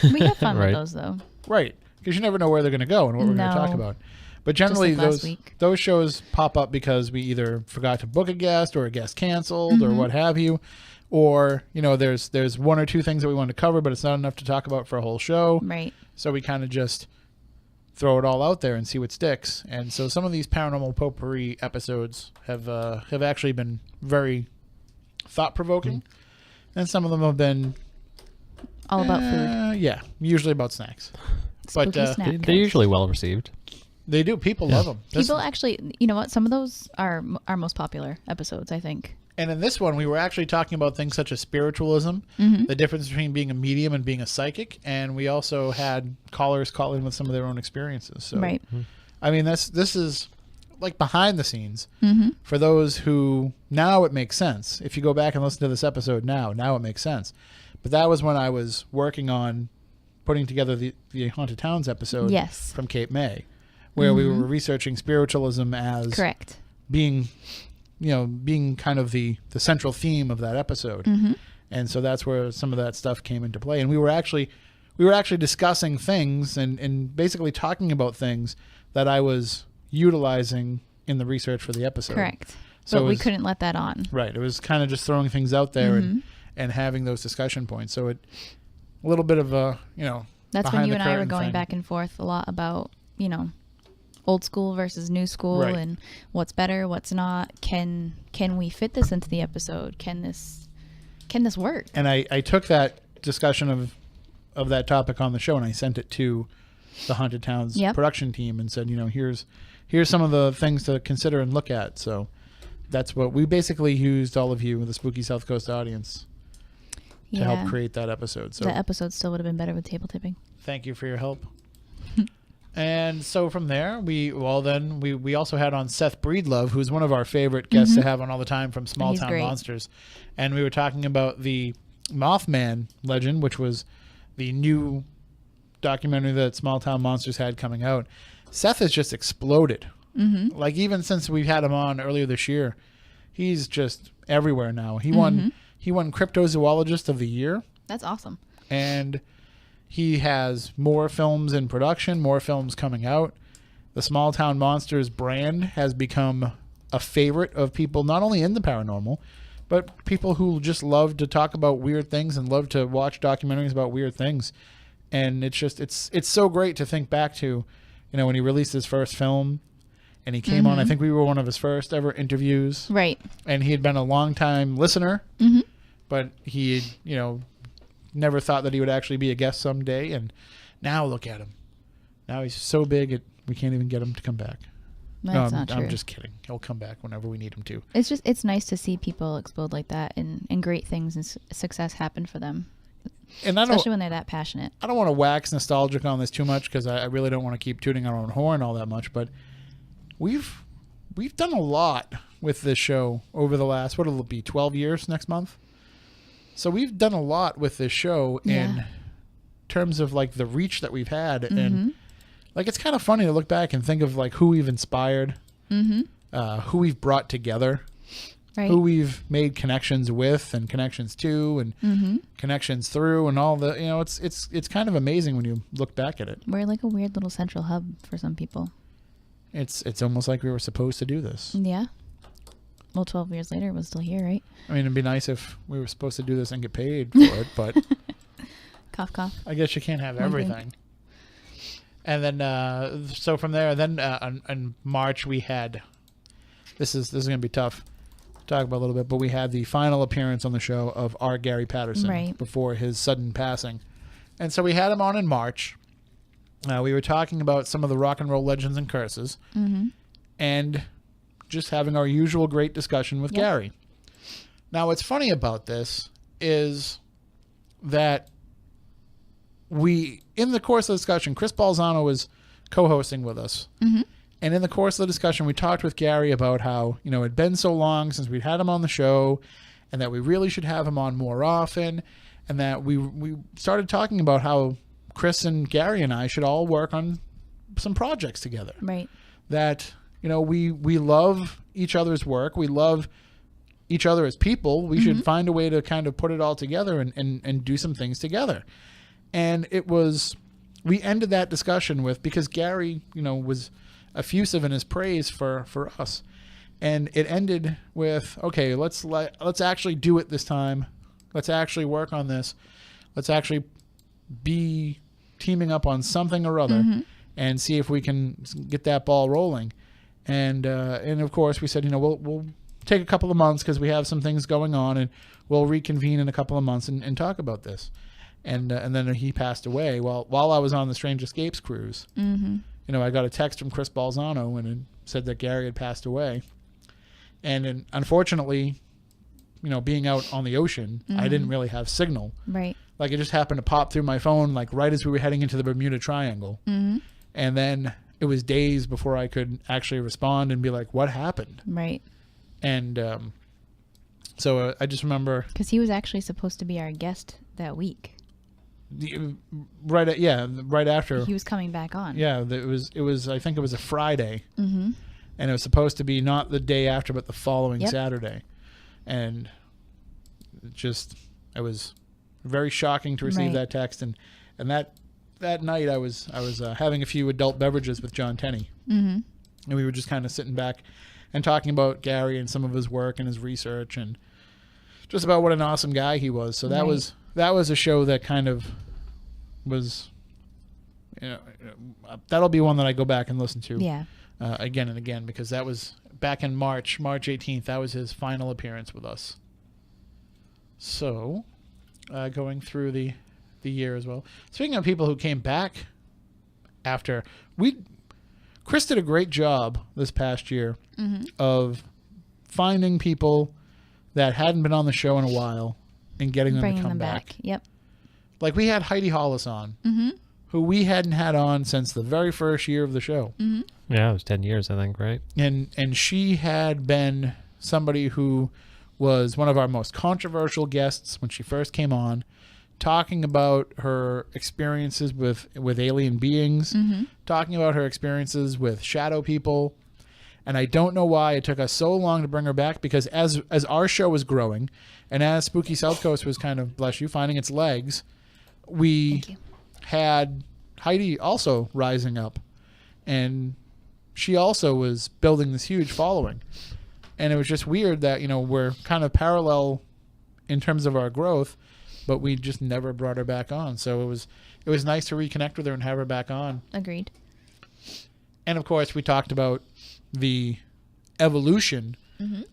We have fun Right. with those though. Right, because you never know where they're going to go and what we're going to talk No. about. But generally, like last week. those shows pop up because we either forgot to book a guest, or a guest canceled, or what have you, or there's one or two things that we want to cover, but it's not enough to talk about for a whole show. Right. So we kind of just throw it all out there and see what sticks. And so some of these Paranormal Potpourri episodes have actually been very thought provoking, and some of them have been All about food. Yeah, usually about snacks. But Spooky snack They're guys. usually well received. they do. People love them. People actually, you know what? Some of those are our most popular episodes, I think. And in this one, we were actually talking about things such as spiritualism, the difference between being a medium and being a psychic, and we also had callers call in with some of their own experiences. So, Right. I mean, this is like behind the scenes for those who, now it makes sense. If you go back and listen to this episode now it makes sense. But that was when I was working on putting together the Haunted Towns episode Yes. from Cape May, where we were researching spiritualism as Correct. being kind of the central theme of that episode. And so that's where some of that stuff came into play. And we were actually discussing things and basically talking about things that I was utilizing in the research for the episode. Correct. So But it we was- couldn't let that on. Right. It was kind of just throwing things out there and having those discussion points. So a little bit of a, That's when behind you the and I were curtain going thing. back and forth a lot about, old school versus new school Right. and what's better, what's not. Can we fit this into the episode? Can this work? And I took that discussion of that topic on the show and I sent it to the Haunted Towns Yep. production team and said, here's some of the things to consider and look at. So that's what we basically used, all of you, the Spooky South Coast audience, to help create that episode. So The episode still would have been better with table tipping. thank you for your help. And so from there, we also had on Seth Breedlove, who's one of our favorite guests to have on all the time from Small He's Town great. Monsters. And we were talking about the Mothman Legend, which was the new documentary that Small Town Monsters had coming out. Seth has just exploded. Like, even since we've had him on earlier this year, he's just everywhere now. He won Cryptozoologist of the Year That's awesome. And he has more films in production, more films coming out. The Small Town Monsters brand has become a favorite of people, not only in the paranormal, but people who just love to talk about weird things and love to watch documentaries about weird things. And it's just, it's so great to think back to, when he released his first film and he came on, I think we were one of his first ever interviews. Right. And he had been a long time listener, but he had, never thought that he would actually be a guest someday. And now look at him. Now he's so big, we can't even get him to come back. That's not true. I'm just kidding. He'll come back whenever we need him to. It's nice to see people explode like that and great things and success happen for them. And especially when they're that passionate. I don't want to wax nostalgic on this too much because I really don't want to keep tooting our own horn all that much. But we've done a lot with this show over the last, what'll it be, 12 years next month? So we've done a lot with this show in terms of like the reach that we've had. And like, it's kind of funny to look back and think of like who we've inspired, who we've brought together, who we've made connections with and connections to and connections through and all the, it's kind of amazing when you look back at it. We're like a weird little central hub for some people. It's almost like we were supposed to do this. Yeah. Well, 12 years later, we're still here, right? I mean, it'd be nice if we were supposed to do this and get paid for it, but cough, cough. I guess you can't have everything. And then, so from there, then in March we had, this is going to be tough to talk about a little bit, but we had the final appearance on the show of our Gary Patterson before his sudden passing. And so we had him on in March. We were talking about some of the rock and roll legends and curses and just having our usual great discussion with Gary. Now, what's funny about this is that in the course of the discussion, Chris Balzano was co-hosting with us. And in the course of the discussion, we talked with Gary about how, it'd been so long since we'd had him on the show and that we really should have him on more often. And that we started talking about how Chris and Gary and I should all work on some projects together. Right. That, we love each other's work. We love each other as people. We should find a way to kind of put it all together and do some things together. And we ended that discussion with, because Gary, was effusive in his praise for us. And it ended with, okay, let's actually do it this time. Let's actually work on this. Let's actually be teaming up on something or other and see if we can get that ball rolling. And of course we said, we'll take a couple of months because we have some things going on, and we'll reconvene in a couple of months and talk about this. And then he passed away while I was on the Strange Escapes cruise. I got a text from Chris Balzano and it said that Gary had passed away. And unfortunately, being out on the ocean, I didn't really have signal. Right. Like, it just happened to pop through my phone, like right as we were heading into the Bermuda Triangle. And then it was days before I could actually respond and be like, what happened? Right. And so I just remember, because he was actually supposed to be our guest that week. Right after he was coming back on. Yeah, it was. I think it was a Friday, and it was supposed to be not the day after, but the following Saturday, and it was very shocking to receive that text, and that night I was having a few adult beverages with John Tenney, and we were just kind of sitting back and talking about Gary and some of his work and his research and just about what an awesome guy he was. So that was a show that kind of was, that'll be one that I go back and listen to again and again, because that was back in March 18th. That was his final appearance with us. So going through the year as well. Speaking of people who came back after, Chris did a great job this past year of finding people that hadn't been on the show in a while and getting them to come back. Yep. Like, we had Heidi Hollis on, who we hadn't had on since the very first year of the show. Yeah, it was 10 years, I think, right? And she had been somebody who was one of our most controversial guests when she first came on, talking about her experiences with alien beings, talking about her experiences with shadow people. And I don't know why it took us so long to bring her back, because as our show was growing and as Spooky Southcoast was kind of, bless you, finding its legs, we had Heidi also rising up. And she also was building this huge following. And it was just weird that, we're kind of parallel in terms of our growth, but we just never brought her back on. So it was nice to reconnect with her and have her back on. Agreed. And of course, we talked about the evolution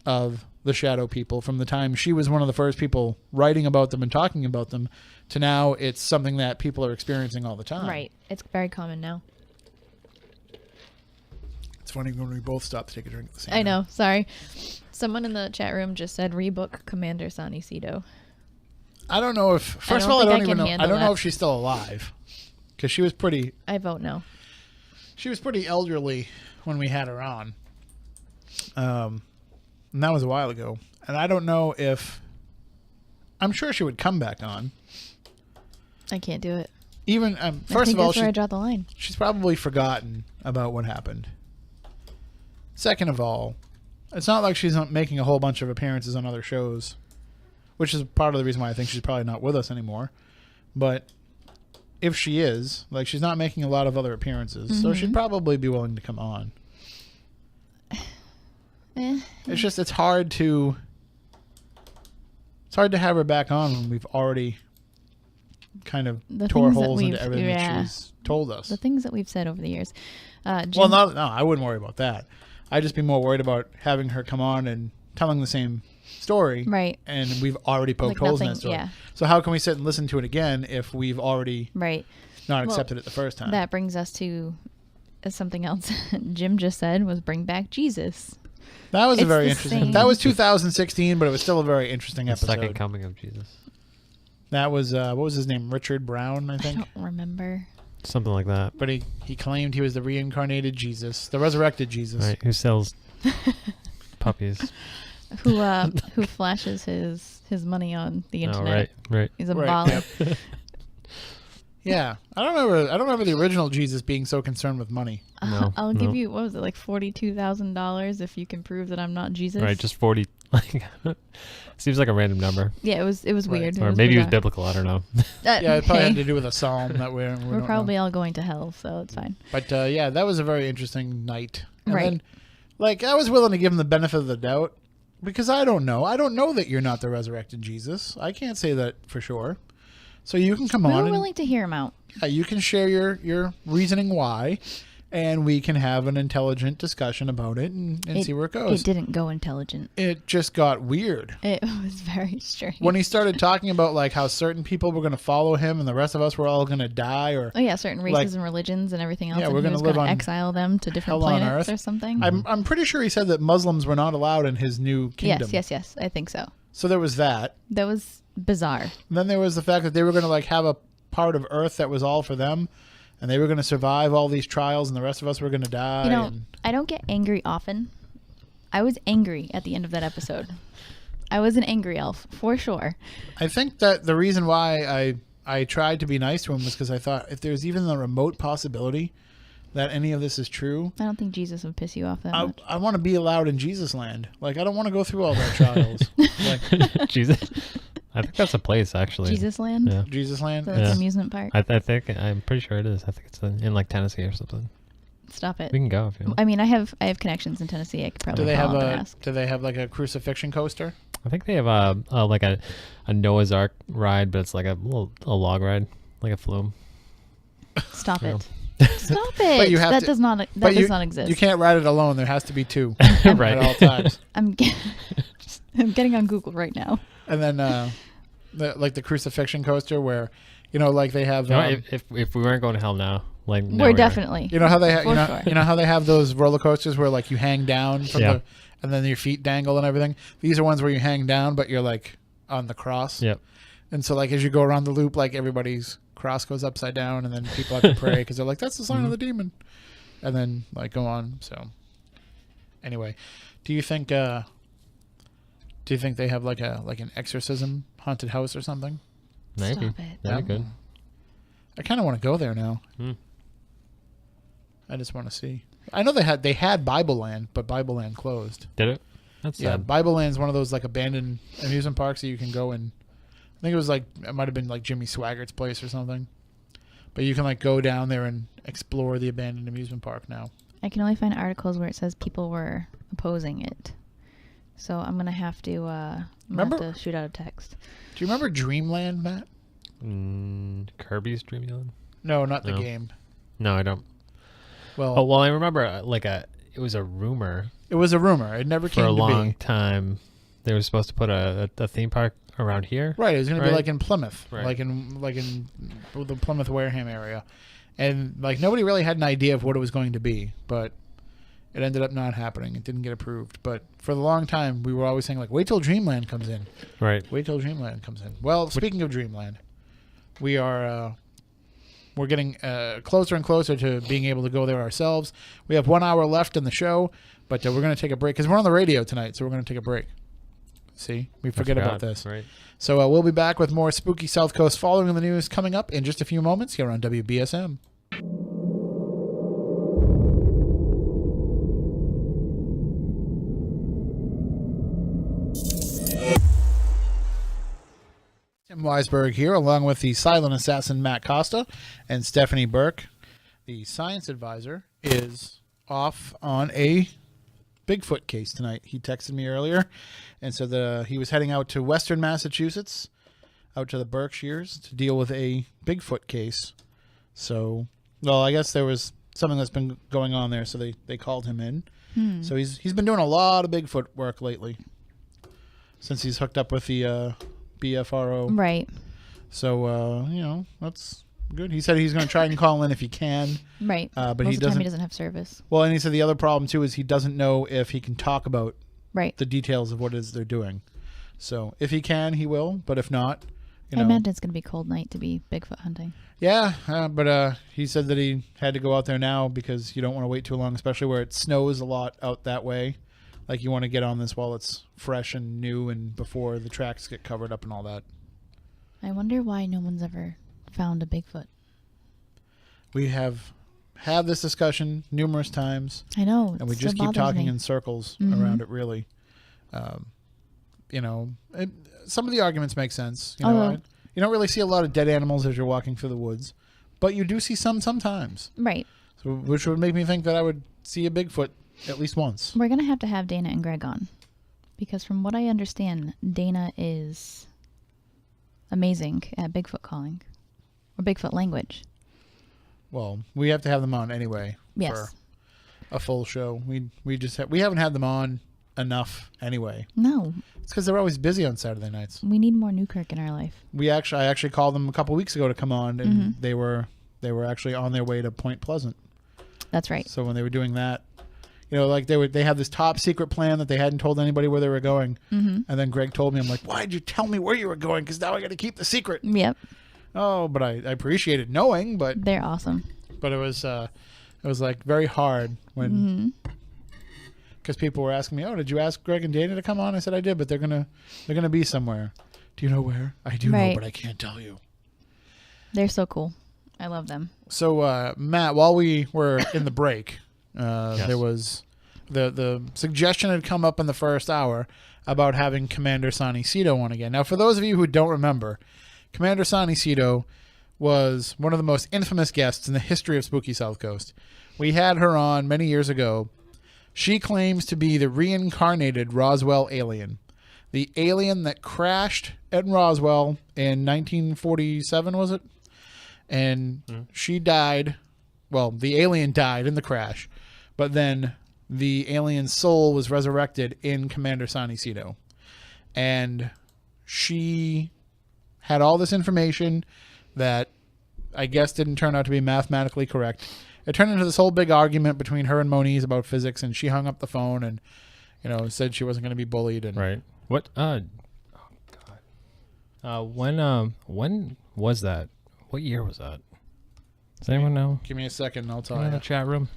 of the shadow people from the time she was one of the first people writing about them and talking about them to now it's something that people are experiencing all the time. Right. It's very common now. It's funny when we both stop to take a drink at the same time. I know. Sorry. Someone in the chat room just said rebook Commander San Isidro. I don't know if... First of all, I don't even know. I don't know if she's still alive. Because she was pretty... I vote no. She was pretty elderly when we had her on. And that was a while ago. And I don't know if... I'm sure she would come back on. I can't do it. Even... first of all, that's where I draw the line. She's probably forgotten about what happened. Second of all, it's not like she's not making a whole bunch of appearances on other shows, which is part of the reason why I think she's probably not with us anymore. But if she is, she's not making a lot of other appearances, so she'd probably be willing to come on. It's just, it's hard to have her back on when we've already kind of tore holes into everything that she's told us. The things that we've said over the years. Well, no, I wouldn't worry about that. I'd just be more worried about having her come on and telling the same story. Right. And we've already poked holes in that story. Yeah. So how can we sit and listen to it again if we've already not accepted it the first time? That brings us to something else Jim just said was bring back Jesus. That was a very interesting... That was 2016, but it was still a very interesting episode. Second coming of Jesus. That was, what was his name? Richard Brown, I think? I don't remember. Something like that. But he claimed he was the reincarnated Jesus, the resurrected Jesus. Right, who sells puppies. Who flashes his money on the internet. Oh, right. He's a baller. Yep. Yeah. I don't remember the original Jesus being so concerned with money. I'll give you, what was it, like $42,000 if you can prove that I'm not Jesus? Right, just 40. Seems like a random number. Yeah, it was weird. Or maybe it was biblical, I don't know. Yeah, it probably had to do with a psalm that we're probably all going to hell, so it's fine. But yeah, that was a very interesting night. And right. Then, I was willing to give him the benefit of the doubt because I don't know. I don't know that you're not the resurrected Jesus. I can't say that for sure. So you can come on. We're willing to hear him out. Yeah, you can share your reasoning why, and we can have an intelligent discussion about it and see where it goes. It didn't go intelligent. It just got weird. It was very strange. When he started talking about how certain people were going to follow him and the rest of us were all going to die, or certain races and religions and everything else. Yeah, and we're going to live on exile them to different planets or something. I'm pretty sure he said that Muslims were not allowed in his new kingdom. Yes, I think so. So there was that. That was bizarre. And then there was the fact that they were going to have a part of Earth that was all for them, and they were going to survive all these trials, and the rest of us were going to die. I don't get angry often. I was angry at the end of that episode. I was an angry elf, for sure. I think that the reason why I tried to be nice to him was because I thought if there's even the remote possibility that any of this is true, I don't think Jesus would piss you off that much. I want to be allowed in Jesus land. I don't want to go through all that trials. Jesus. I think that's a place, actually. Jesus land? Yeah. Jesus land? That's amusement park? I think, I'm pretty sure it is. I think it's in Tennessee or something. Stop it. We can go if you want. I mean, I have connections in Tennessee. I could probably call them and ask. Do they have a crucifixion coaster? I think they have a Noah's Ark ride, but it's like a log ride, like a flume. Stop it. Stop it. But you have that does not exist. You can't ride it alone. There has to be two right. at all times. I'm getting on Google right now. And then the crucifixion coaster where they have if we weren't going to hell now, we're definitely. You know how they you know how they have those roller coasters where you hang down from and then your feet dangle and everything. These are ones where you hang down but you're on the cross. Yep. And so as you go around the loop, everybody's cross goes upside down, and then people have to pray because they're that's the sign of the demon, and then go on. So anyway, do you think they have an exorcism haunted house or something? Maybe. Stop it. That'd be good. I kind of want to go there now. I just want to see. I know they had Bible Land, but Bible Land closed. Did it? That's Yeah, sad. Bible Land's one of those like abandoned amusement parks that you can go in. I think it might have been like Jimmy Swaggart's place or something. But you can like go down there and explore the abandoned amusement park now. I can only find articles where it says people were opposing it. So I'm gonna have to shoot out a text. Do you remember Dreamland, Matt? Kirby's Dream Island? No, not the No. game. No, I don't. Well, Oh, well, I remember it was a rumor it was a rumor. It never came for a to long be. time. They were supposed to put a theme park around here. Right, it was going to be Right. like in Plymouth, Right. like in the Plymouth Wareham area, and like nobody really had an idea of what it was going to be, but it ended up not happening. It didn't get approved. But for a long time, we were always saying like, wait till Dreamland comes in. Right. Wait till Dreamland comes in. Well, speaking of Dreamland, we are we're getting closer and closer to being able to go there ourselves. We have 1 hour left in the show, but we're going to take a break because we're on the radio tonight, so we're going to take a break. See, we forget about this. Right. So we'll be back with more spooky South Coast following the news coming up in just a few moments here on WBSM. Tim Weisberg here, along with the silent assassin Matt Costa and Stephanie Burke. The science advisor is off on a Bigfoot case tonight. He texted me earlier and said that he was heading out to Western Massachusetts, out to the Berkshires, to deal with a Bigfoot case. So, well, I guess there was something that's been going on there, so they called him in. So he's been doing a lot of Bigfoot work lately since he's hooked up with the BFRO. Right. So, that's good. He said he's going to try and call in if he can. Right. But Most he of the time doesn't. he doesn't have service. Well, and he said the other problem, too, is he doesn't know if he can talk about Right. the details of what it is they're doing. So if he can, he will. But if not, I imagine it's going to be a cold night to be Bigfoot hunting. Yeah, but he said that he had to go out there now because you don't want to wait too long, especially where it snows a lot out that way. Like you want to get on this while it's fresh and new and before the tracks get covered up and all that. I wonder why no one's ever found a Bigfoot. We have had this discussion numerous times. I know. And we it just still keep bothers talking me. in circles around it, really. Some of the arguments make sense. You don't really see a lot of dead animals as you're walking through the woods, but you do see some sometimes. Right. So, which would make me think that I would see a Bigfoot at least once. We're going to have Dana and Greg on. Because from what I understand, Dana is amazing at Bigfoot calling. Or Bigfoot language. Well, we have to have them on anyway Yes. for a full show. We haven't had them on enough anyway. No. It's because they're always busy on Saturday nights. We need more Newkirk in our life. I actually called them a couple weeks ago to come on, and they were actually on their way to Point Pleasant. That's right. So when they were doing that, they had this top secret plan that they hadn't told anybody where they were going. And then Greg told me, I'm like, why did you tell me where you were going? Because now I got to keep the secret. Yep. Oh, but I appreciated knowing, but They're awesome. it was like very hard when because people were asking me, oh, did you ask Greg and Dana to come on? I said I did, but they're gonna be somewhere. Do you know where? I do know, Right. but I can't tell you. They're so cool. I love them. So Matt, while we were in the break, there was the suggestion had come up in the first hour about having Commander Sonny Cito on again. Now, for those of you who don't remember, Commander Sonny Cito was one of the most infamous guests in the history of Spooky South Coast. We had her on many years ago. She claims to be the reincarnated Roswell alien. The alien that crashed at Roswell in 1947, was it? And she died. Well, the alien died in the crash. But then the alien's soul was resurrected in Commander Sonny Cito. And she had all this information that I guess didn't turn out to be mathematically correct. It turned into this whole big argument between her and Moniz about physics, and she hung up the phone and, said she wasn't going to be bullied. And Right. What? Oh God. When was that? What year was that? Does anyone know? Give me a second and I'll tell In the you. chat room,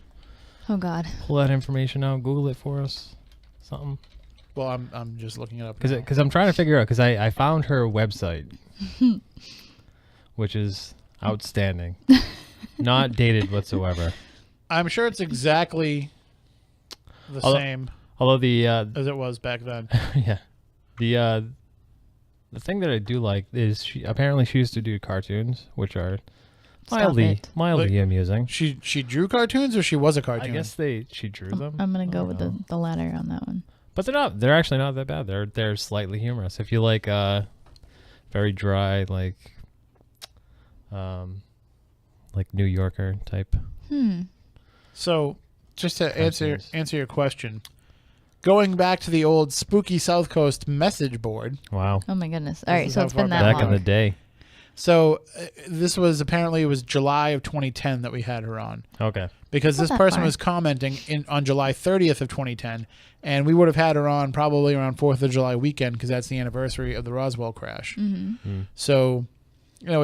Oh, God. pull that information out. Google it for us. Something. Well, I'm just looking it up. Because I'm trying to figure out. Because I found her website, which is outstanding. Not dated whatsoever. I'm sure it's exactly the same Although the as it was back then. yeah, the thing that I do like is she used to do cartoons, which are mildly Like, amusing. She drew cartoons, or she was a cartoon? I guess she drew them. I'm gonna go with the latter on that one. But they're actually not that bad. They're slightly humorous. If you like very dry like New Yorker type. So, just to Cartoons. answer your question, going back to the old spooky Southcoast message board. Wow. Oh my goodness! All right, is so how it's far been that Back long. in the day. So this was apparently it was July of 2010 that we had her on, Okay. because Not this that person far. was commenting on July 30th of 2010, and we would have had her on probably around 4th of July weekend, because that's the anniversary of the Roswell crash. So, it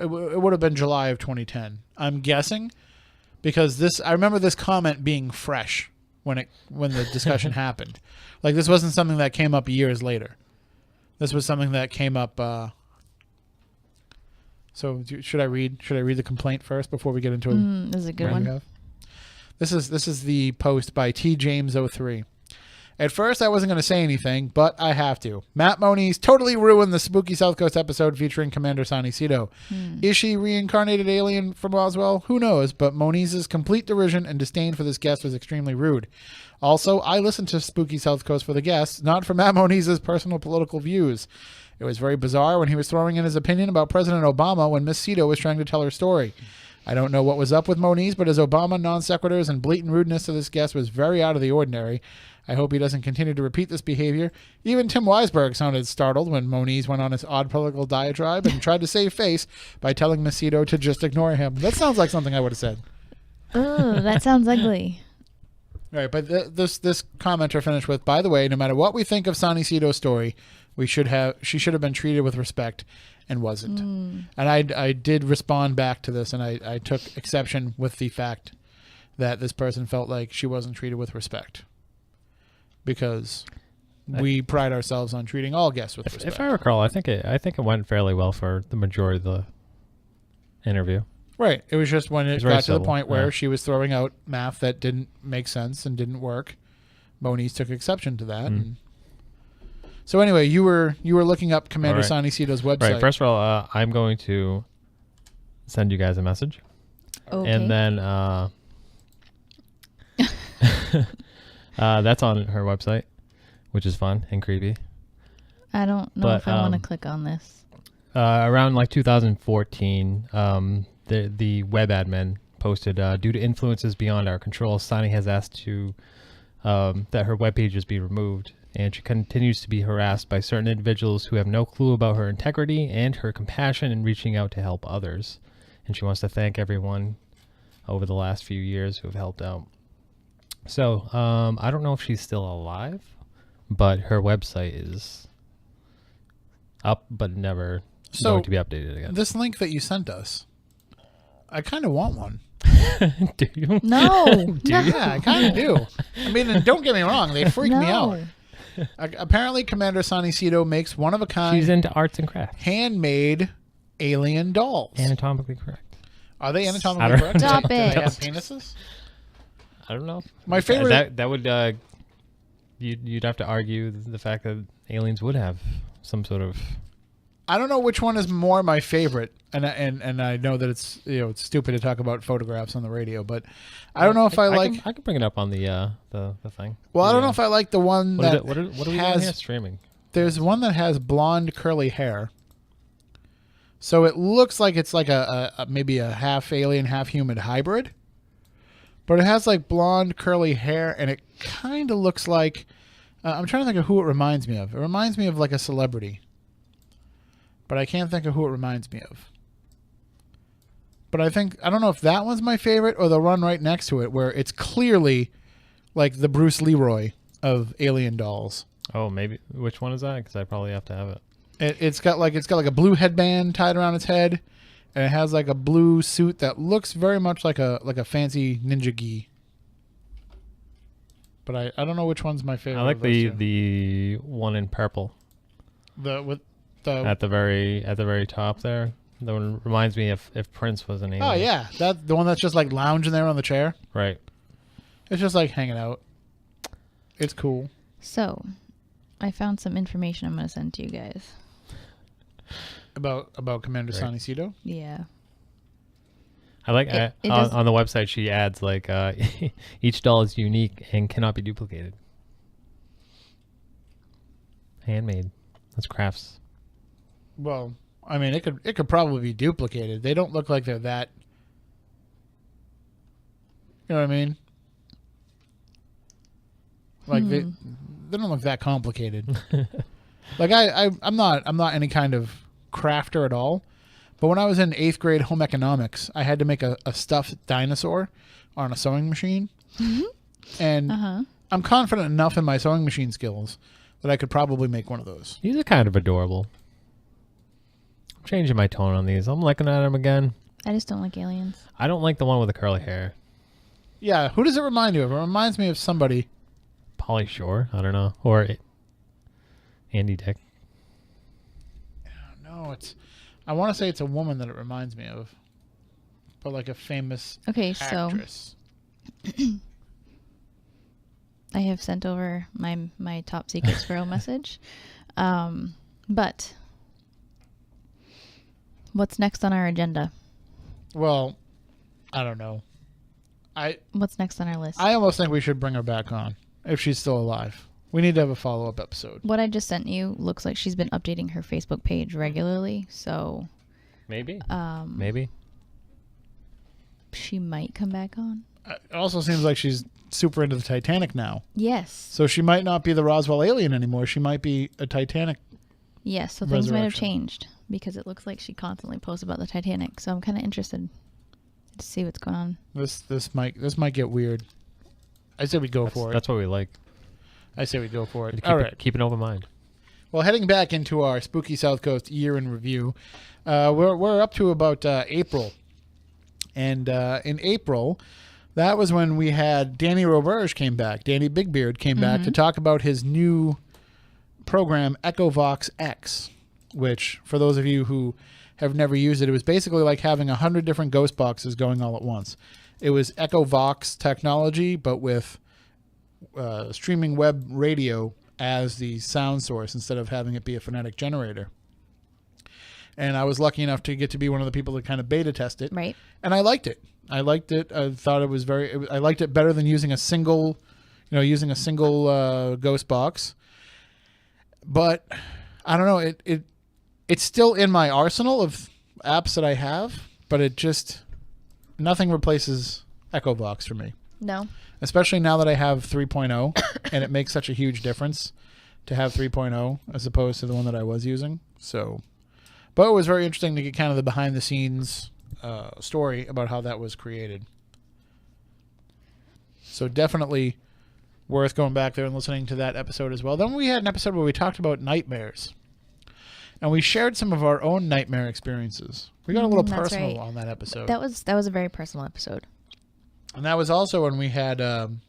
would have been July of 2010. I'm guessing, because I remember this comment being fresh when the discussion happened. Like, this wasn't something that came up years later. This was something that came up. So should I read the complaint first before we get into it? This is a good one. This is the post by T James 03. At first, I wasn't going to say anything, but I have to. Matt Moniz totally ruined the spooky Southcoast episode featuring Commander Sonny Cito. Is she reincarnated alien from Roswell? Who knows, but Moniz's complete derision and disdain for this guest was extremely rude. Also, I listened to Spooky Southcoast for the guests, not for Matt Moniz's personal political views. It was very bizarre when he was throwing in his opinion about President Obama when Miss Cito was trying to tell her story. I don't know what was up with Moniz, but his Obama non-sequiturs and blatant rudeness to this guest was very out of the ordinary. I hope he doesn't continue to repeat this behavior. Even Tim Weisberg sounded startled when Moniz went on his odd political diatribe and tried to save face by telling Miss Cito to just ignore him. That sounds like something I would have said. Oh, that sounds ugly. All right, but this commenter finished with, by the way, no matter what we think of Sonny Cito's story, she should have been treated with respect, and wasn't. And I did respond back to this, and I took exception with the fact that this person felt like she wasn't treated with respect, because we pride ourselves on treating all guests with respect. If I recall, I think it went fairly well for the majority of the interview. Right. It was just when it very got to the civil, point where yeah. she was throwing out math that didn't make sense and didn't work. Moniz took exception to that. And so anyway, you were looking up Commander Right. Sonny Cito's website. Right. First of all, I'm going to send you guys a message, Okay. and then that's on her website, which is fun and creepy. I don't know but, if I want to click on this. Around like 2014, the web admin posted, due to influences beyond our control, Sonny has asked that her web pages be removed, and she continues to be harassed by certain individuals who have no clue about her integrity and her compassion in reaching out to help others. And she wants to thank everyone over the last few years who have helped out. So, I don't know if she's still alive, but her website is up but never going to be updated again. This link that you sent us, I kind of want one. Do you? No. no. Yeah, I kind of do. I mean, and don't get me wrong, they freak me out. Apparently, Commander Sonny Cito makes one-of-a-kind, She's into arts and crafts. handmade alien dolls. Anatomically correct. Are they I anatomically don't- correct? Stop Do they it. have penises? I don't know. My favorite. That would you'd have to argue the fact that aliens would have some sort of. I don't know which one is more my favorite, and I know that it's it's stupid to talk about photographs on the radio, but I don't know if I like. I can bring it up on the thing. Well, I don't know if I like the one What is that it? What are we doing has. here? Streaming. There's one that has blonde curly hair, so it looks like it's like a maybe a half alien, half human hybrid, but it has like blonde curly hair, and it kind of looks like. I'm trying to think of who it reminds me of. It reminds me of like a celebrity. But I can't think of who it reminds me of. But I don't know if that one's my favorite or the one right next to it where it's clearly like the Bruce Leroy of alien dolls. Oh, maybe. Which one is that? Because I probably have to have it. It's got like a blue headband tied around its head, and it has like a blue suit that looks very much like a fancy ninja gi. But I don't know which one's my favorite. I like of those two. the one in purple the at the very top there. That one reminds me if Prince was an alien. Oh yeah, that the one that's just like lounging there on the chair. Right. It's just like hanging out. It's cool. So, I found some information I'm going to send to you guys. About Commander Right. Sonny Cito? Yeah. I like It does- on the website she adds like each doll is unique and cannot be duplicated. Handmade. That's crafts. Well, I mean, it could probably be duplicated. They don't look like they're that. You know what I mean? Like they don't look that complicated. Like I'm not any kind of crafter at all. But when I was in 8th grade home economics, I had to make a stuffed dinosaur on a sewing machine. And I'm confident enough in my sewing machine skills that I could probably make one of those. These are kind of adorable. I'm changing my tone on these. I'm looking at them again. I just don't like aliens. I don't like the one with the curly hair. Yeah, who does it remind you of? It reminds me of somebody. Pauly Shore? I don't know. Or Andy Dick. No, I want to say it's a woman that it reminds me of. But like a famous actress. I have sent over my top secret squirrel message. But what's next on our agenda? Well, I don't know. What's next on our list? I almost think we should bring her back on if she's still alive. We need to have a follow-up episode. What I just sent you looks like she's been updating her Facebook page regularly, so Maybe. Maybe. she might come back on. It also seems like she's super into the Titanic now. Yes. So she might not be the Roswell alien anymore. She might be a Titanic. Yes, so things might have Resurrection. changed because it looks like she constantly posts about the Titanic. So I'm kind of interested to see what's going on. This might get weird. I say we go for it. That's what we like. I say we go for it. Keep All right. Keep an open mind. Well, heading back into our Spooky South Coast year in review, we're up to about April, and in April, that was when we had Danny Roberge came back. Danny Bigbeard came back to talk about his new program, EchoVox X, which, for those of you who have never used it, it was basically like having 100 different ghost boxes going all at once. It was EchoVox technology, but with streaming web radio as the sound source instead of having it be a phonetic generator. And I was lucky enough to get to be one of the people that kind of beta test it. Right. And I liked it. I thought it was I liked it better than using a single ghost box. But I don't know, it's still in my arsenal of apps that I have, but nothing replaces EchoVox for me. No. Especially now that I have 3.0 and it makes such a huge difference to have 3.0 as opposed to the one that I was using. So, but it was very interesting to get kind of the behind the scenes story about how that was created. So definitely worth going back there and listening to that episode as well. Then we had an episode where we talked about nightmares. And we shared some of our own nightmare experiences. We got a little That's personal right. on that episode. That was a very personal episode. And that was also when we had, Dave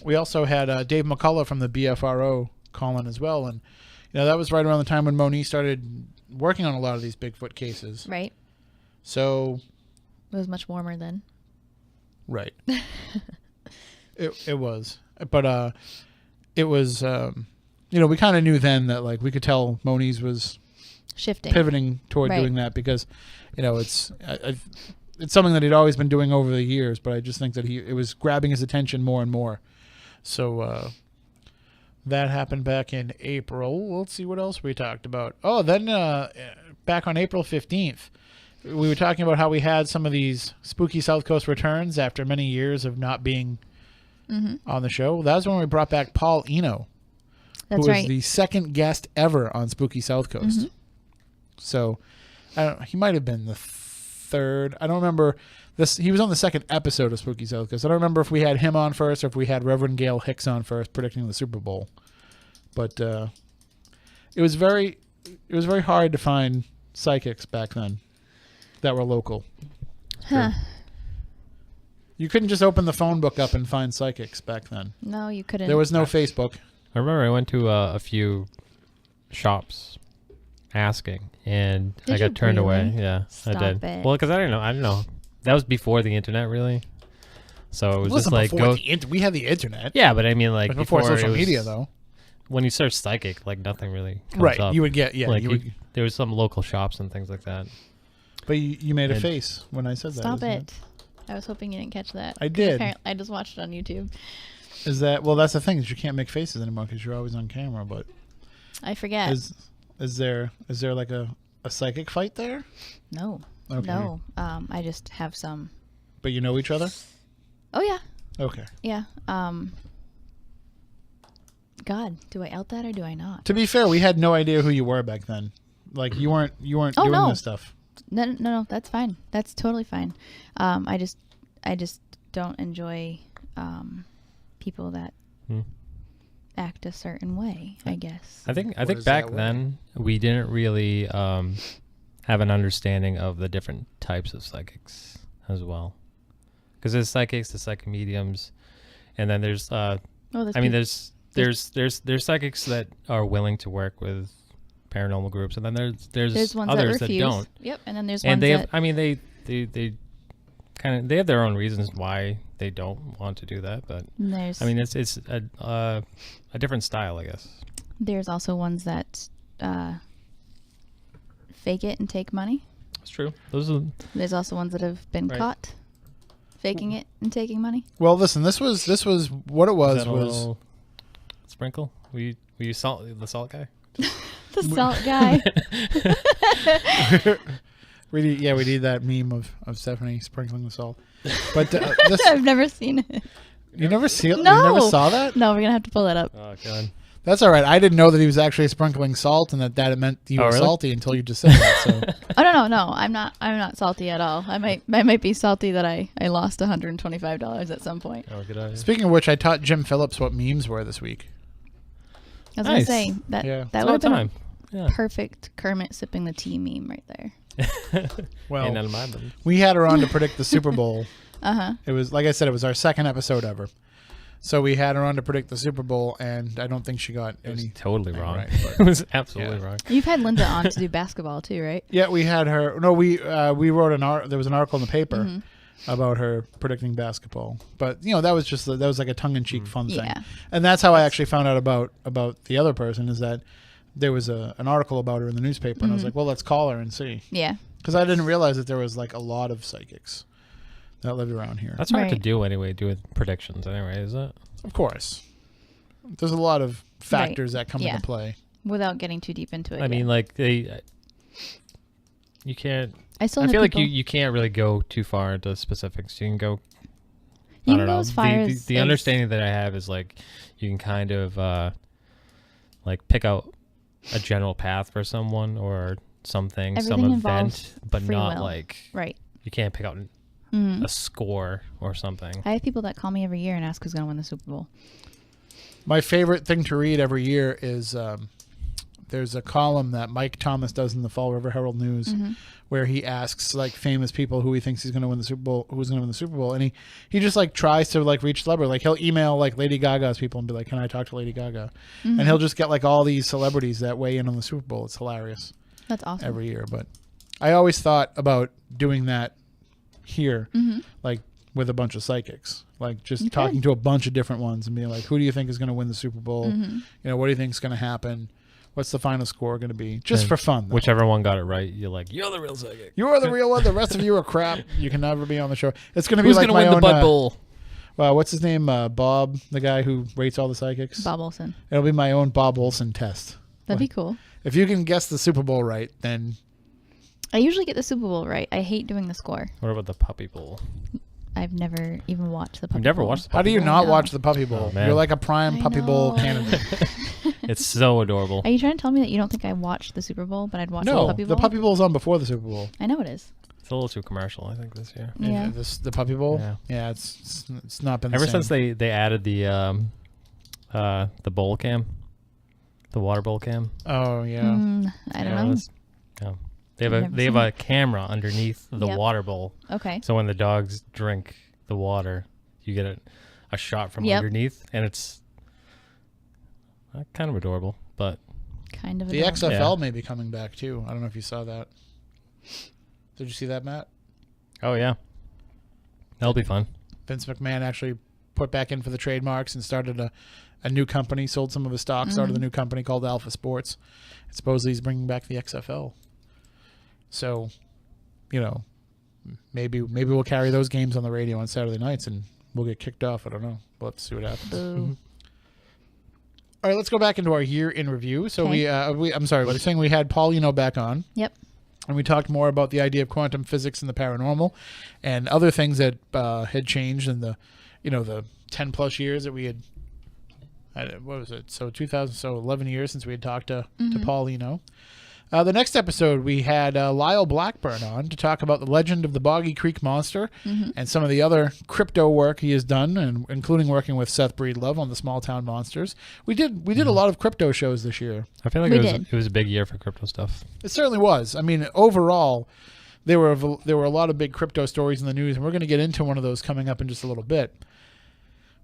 McCullough from the BFRO call in as well. And, that was right around the time when Monique started working on a lot of these Bigfoot cases. Right. So. It was much warmer then. Right. It was. But it was, we kind of knew then that, like, we could tell Moniz was shifting, pivoting toward Right. doing that because, it's something that he'd always been doing over the years, but I just think that it was grabbing his attention more and more. So that happened back in April. Let's see what else we talked about. Oh, then back on April 15th, we were talking about how we had some of these spooky South Coast returns after many years of not being on the show. That was when we brought back Paul Eno, That's who was right. the second guest ever on Spooky South Coast. So he might have been the third. I don't remember this. He was on the second episode of Spooky South Coast. I don't remember if we had him on first or if we had Reverend Gail Hicks on first predicting the Super Bowl. But it was very hard to find psychics back then that were local. Huh. You couldn't just open the phone book up and find psychics back then. No, you couldn't. There was no Facebook. I remember I went to a few shops asking, and Did I got you turned away. really? Yeah, Stop I did. it. Well, because I didn't know. That was before the internet, really. So it was just like before we had the internet. Yeah, but I mean, like Before social it was, media, though. When you search psychic, like nothing really comes Right, up. you would get like you would. there was some local shops and things like that. But you made a face when I said that. Stop isn't it. I was hoping you didn't catch that. I did. Apparently, I just watched it on YouTube. Is that well? That's the thing is you can't make faces anymore because you're always on camera. But I forget. is there like a psychic fight there? No. Okay. No. I just have some. But you know each other? Oh yeah. Okay. Yeah. God, do I out that or do I not? To be fair, we had no idea who you were back then. Like you weren't Oh, doing no. this stuff. No, that's fine. That's totally fine. I just don't enjoy people that act a certain way, I guess. I think is back that way? then we didn't really have an understanding of the different types of psychics as well, because there's psychics, there's psychic mediums, and then there's there's psychics that are willing to work with paranormal groups, and then there's ones others that refuse. that don't. Yep, and then there's And ones they that have, I mean, they kind of, they have their own reasons why they don't want to do that, but there's I mean, it's a different style, I guess. there's also ones that fake it and take money. It's true. Those are There's also ones that have been Right. caught faking it and taking money. Well, listen, this was what it was. that a little sprinkle. Were you the salt guy? The salt guy. we need that meme of Stephanie sprinkling the salt. But this, I've never seen it. you never see it. No. You never saw that. No, we're gonna have to pull that up. Oh god. That's all right. I didn't know that he was actually sprinkling salt, and that it meant you Oh, were really? salty until you just said that. So Oh no, I'm not salty at all. I might be salty that I lost $125 at some point. Oh, good idea. speaking of which, I taught Jim Phillips what memes were this week. I was Nice. gonna say that Yeah. that It's would have about been time. Yeah. a perfect Kermit sipping the tea meme right there. Well, Ain't none of my business. we had her on to predict the Super Bowl. Uh-huh. It was, like I said, it was our second episode ever. So we had her on to predict the Super Bowl, and I don't think she got It was any. totally wrong. right, It was absolutely Yeah. wrong. You've had Linda on to do basketball too, right? Yeah, we had her. No, we wrote there was an article in the paper Mm-hmm. about her predicting basketball. But that was like a tongue-in-cheek fun thing. Yeah. And that's how I actually found out about the other person, is that there was an article about her in the newspaper, and I was like, well, let's call her and see, Yeah. because I didn't realize that there was like a lot of psychics that lived around here. That's hard to Right. do anyway. Do with predictions anyway, is it? Of course, there's a lot of factors that come Yeah. into play. Without getting too deep into it. I mean, like you can't. I still I know feel like people- you can't really go too far into specifics. You can go. You I can don't go know. as far as The understanding that I have is like you can kind of like pick out a general path for someone or something, some Everything event, involves but free not will. like Right. you can't pick out Mhm. a score or something. I have people that call me every year and ask who's going to win the Super Bowl. My favorite thing to read every year is there's a column that Mike Thomas does in the Fall River Herald News, where he asks like famous people who he thinks he's going to win the Super Bowl, who's going to win the Super Bowl, and he just like tries to like reach celebrity. Like he'll email like Lady Gaga's people and be like, "Can I talk to Lady Gaga?" And he'll just get like all these celebrities that weigh in on the Super Bowl. It's hilarious That's awesome. every year. But I always thought about doing that here, like with a bunch of psychics, like just You talking could. to a bunch of different ones and being like, "Who do you think is going to win the Super Bowl? What do you think is going to happen? What's the final score going to be?" Just And for fun. Though. Whichever one got it right, you're like, you're the real psychic. You are the real one. The rest of you are crap. You can never be on the show. It's going to be Who's like gonna my win the own. Bud Bowl? What's his name? Bob, the guy who rates all the psychics. Bob Olson. It'll be my own Bob Olson test. That'd be cool. If you can guess the Super Bowl right, then I usually get the Super Bowl right. I hate doing the score. What about the Puppy Bowl? I've never even watched the Puppy You've never Bowl. watched the how do Puppy you Bowl? not No. watch the Puppy Bowl? Oh, man. You're like a prime I Puppy Bowl know. candidate. It's so adorable. Are you trying to tell me that you don't think I watched the Super Bowl, but I'd watch the No, Puppy Bowl? the Puppy Bowl's on before the Super Bowl. I know it is. It's a little too commercial, I think, this year. Yeah. The Puppy Bowl. Yeah. Yeah, it's not been Ever the same. since they added the bowl cam, the water bowl cam. Oh yeah. I don't know. Yeah. They I've have never they have seen a camera underneath the Yep. water bowl, Okay. so when the dogs drink the water, you get a shot from Yep. underneath, and it's kind of adorable, but Kind of. The a dog. XFL may be coming back too. I don't know if you saw that. Did you see that, Matt? Oh yeah, that'll be fun. Vince McMahon actually put back in for the trademarks and started a new company, sold some of his stock, started a new company called Alpha Sports. And supposedly he's bringing back the XFL. So, you know, maybe we'll carry those games on the radio on Saturday nights and we'll get kicked off. I don't know. We'll have to see what happens. Boo. All right, let's go back into our year in review. So Okay. I'm sorry, we were saying we had Paul back on. Yep. And we talked more about the idea of quantum physics and the paranormal and other things that had changed in the 10 plus years that we had, what was it? So 11 years since we had talked to Paul. The next episode, we had Lyle Blackburn on to talk about the legend of the Boggy Creek Monster and some of the other crypto work he has done, and including working with Seth Breedlove on the Small Town Monsters. We did a lot of crypto shows this year. I feel like it was a big year for crypto stuff. It certainly was. I mean, overall, there were a lot of big crypto stories in the news, and we're going to get into one of those coming up in just a little bit.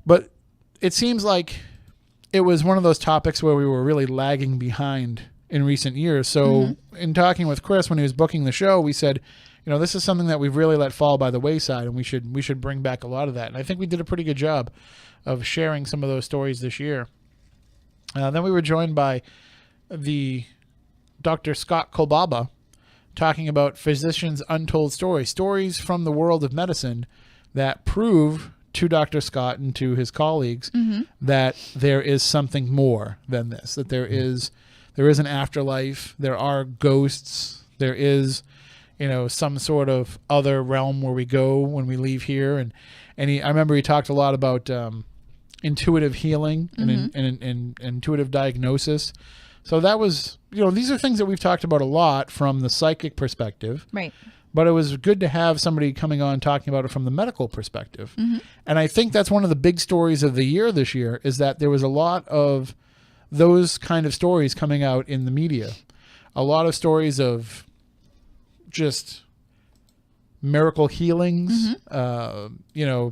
But it seems like it was one of those topics where we were really lagging behind in recent years. So in talking with Chris when he was booking the show, we said, this is something that we've really let fall by the wayside, and we should bring back a lot of that. And I think we did a pretty good job of sharing some of those stories this year. Then we were joined by the Dr. Scott Kolbaba talking about physicians' untold stories from the world of medicine that prove to Dr. Scott and to his colleagues that there is something more than this, that there is an afterlife, there are ghosts, there is, some sort of other realm where we go when we leave here. And I remember he talked a lot about intuitive healing and intuitive diagnosis. So that was, these are things that we've talked about a lot from the psychic perspective. Right. But it was good to have somebody coming on talking about it from the medical perspective. And I think that's one of the big stories of the year this year, is that there was a lot of those kind of stories coming out in the media. A lot of stories of just miracle healings,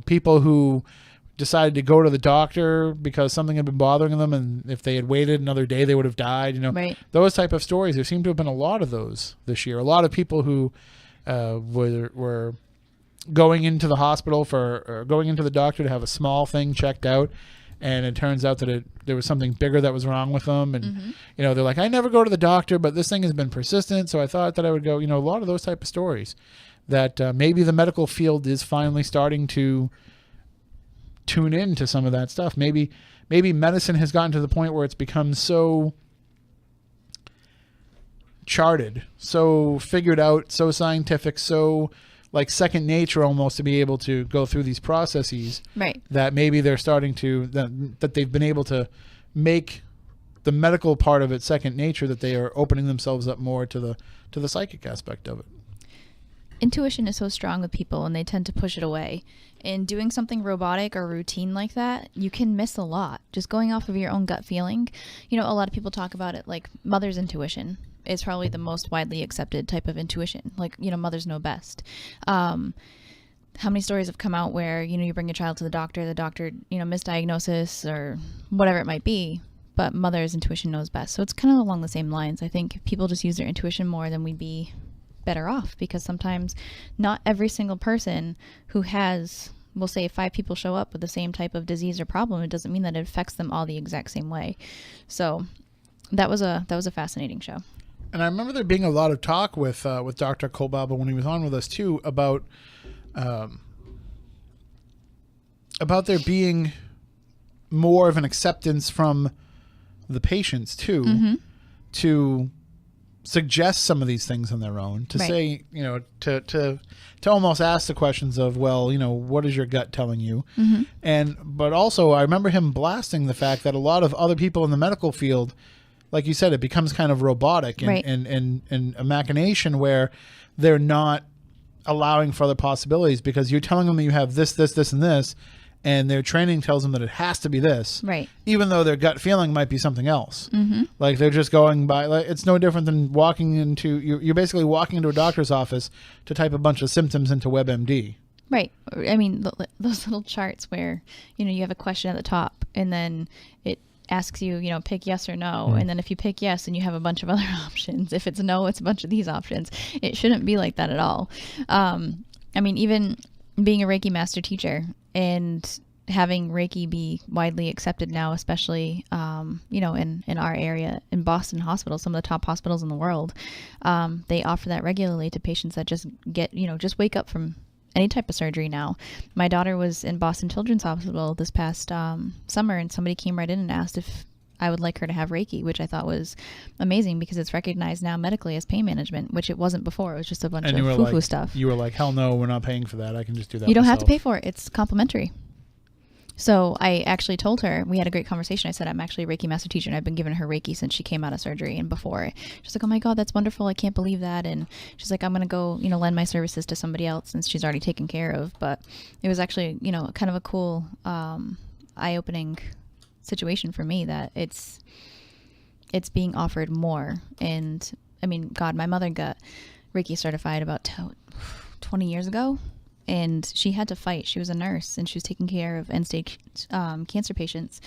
people who decided to go to the doctor because something had been bothering them, and if they had waited another day, they would have died. Right. Those type of stories. There seem to have been a lot of those this year. A lot of people who were going into the hospital or going into the doctor to have a small thing checked out, and it turns out that there was something bigger that was wrong with them. And, they're like, I never go to the doctor, but this thing has been persistent, so I thought that I would go. A lot of those type of stories that maybe the medical field is finally starting to tune in to some of that stuff. Maybe medicine has gotten to the point where it's become so charted, so figured out, so scientific, so like second nature almost, to be able to go through these processes. Right. That maybe they're starting to, that they've been able to make the medical part of it second nature, that they are opening themselves up more to the psychic aspect of it. Intuition is so strong with people, and they tend to push it away. And doing something robotic or routine like that, you can miss a lot. Just going off of your own gut feeling. A lot of people talk about it like mother's intuition is probably the most widely accepted type of intuition. Like, mothers know best. How many stories have come out where, you bring your child to the doctor, misdiagnosis or whatever it might be, but mother's intuition knows best. So it's kind of along the same lines. I think if people just use their intuition more, then we'd be better off, because sometimes not every single person who has, we'll say 5 people show up with the same type of disease or problem, it doesn't mean that it affects them all the exact same way. So that was a fascinating show. And I remember there being a lot of talk with Dr. Kolbaba when he was on with us too about there being more of an acceptance from the patients too, to suggest some of these things on their own, to say, to almost ask the questions of, well, what is your gut telling you? But also I remember him blasting the fact that a lot of other people in the medical field, like you said, it becomes kind of robotic and a machination where they're not allowing for other possibilities, because you're telling them you have this, and this, and their training tells them that it has to be this, right? Even though their gut feeling might be something else. Like they're just going by. Like, it's no different than walking into you're basically walking into a doctor's office to type a bunch of symptoms into WebMD. Right. I mean, those little charts where you have a question at the top, and then it asks you, pick yes or no. And then if you pick yes, then you have a bunch of other options. If it's no, it's a bunch of these options. It shouldn't be like that at all. I mean, even being a Reiki master teacher and having Reiki be widely accepted now, especially, in our area, in Boston Hospital, some of the top hospitals in the world, they offer that regularly to patients that just get, just wake up from any type of surgery now. My daughter was in Boston Children's Hospital this past summer, and somebody came right in and asked if I would like her to have Reiki, which I thought was amazing because it's recognized now medically as pain management, which it wasn't before. It was just a bunch of foo-foo stuff. You were like, hell no, we're not paying for that. I can just do that You don't myself. have to pay for it. It's complimentary. So I actually told her, we had a great conversation. I said, I'm actually a Reiki master teacher, and I've been giving her Reiki since she came out of surgery and before. She's like, oh my God, that's wonderful. I can't believe that. And she's like, I'm going to go, lend my services to somebody else since she's already taken care of. But it was actually, kind of a cool, eye-opening situation for me that it's being offered more. And I mean, God, my mother got Reiki certified about 20 years ago. And she had to fight. She was a nurse, and she was taking care of end-stage cancer patients.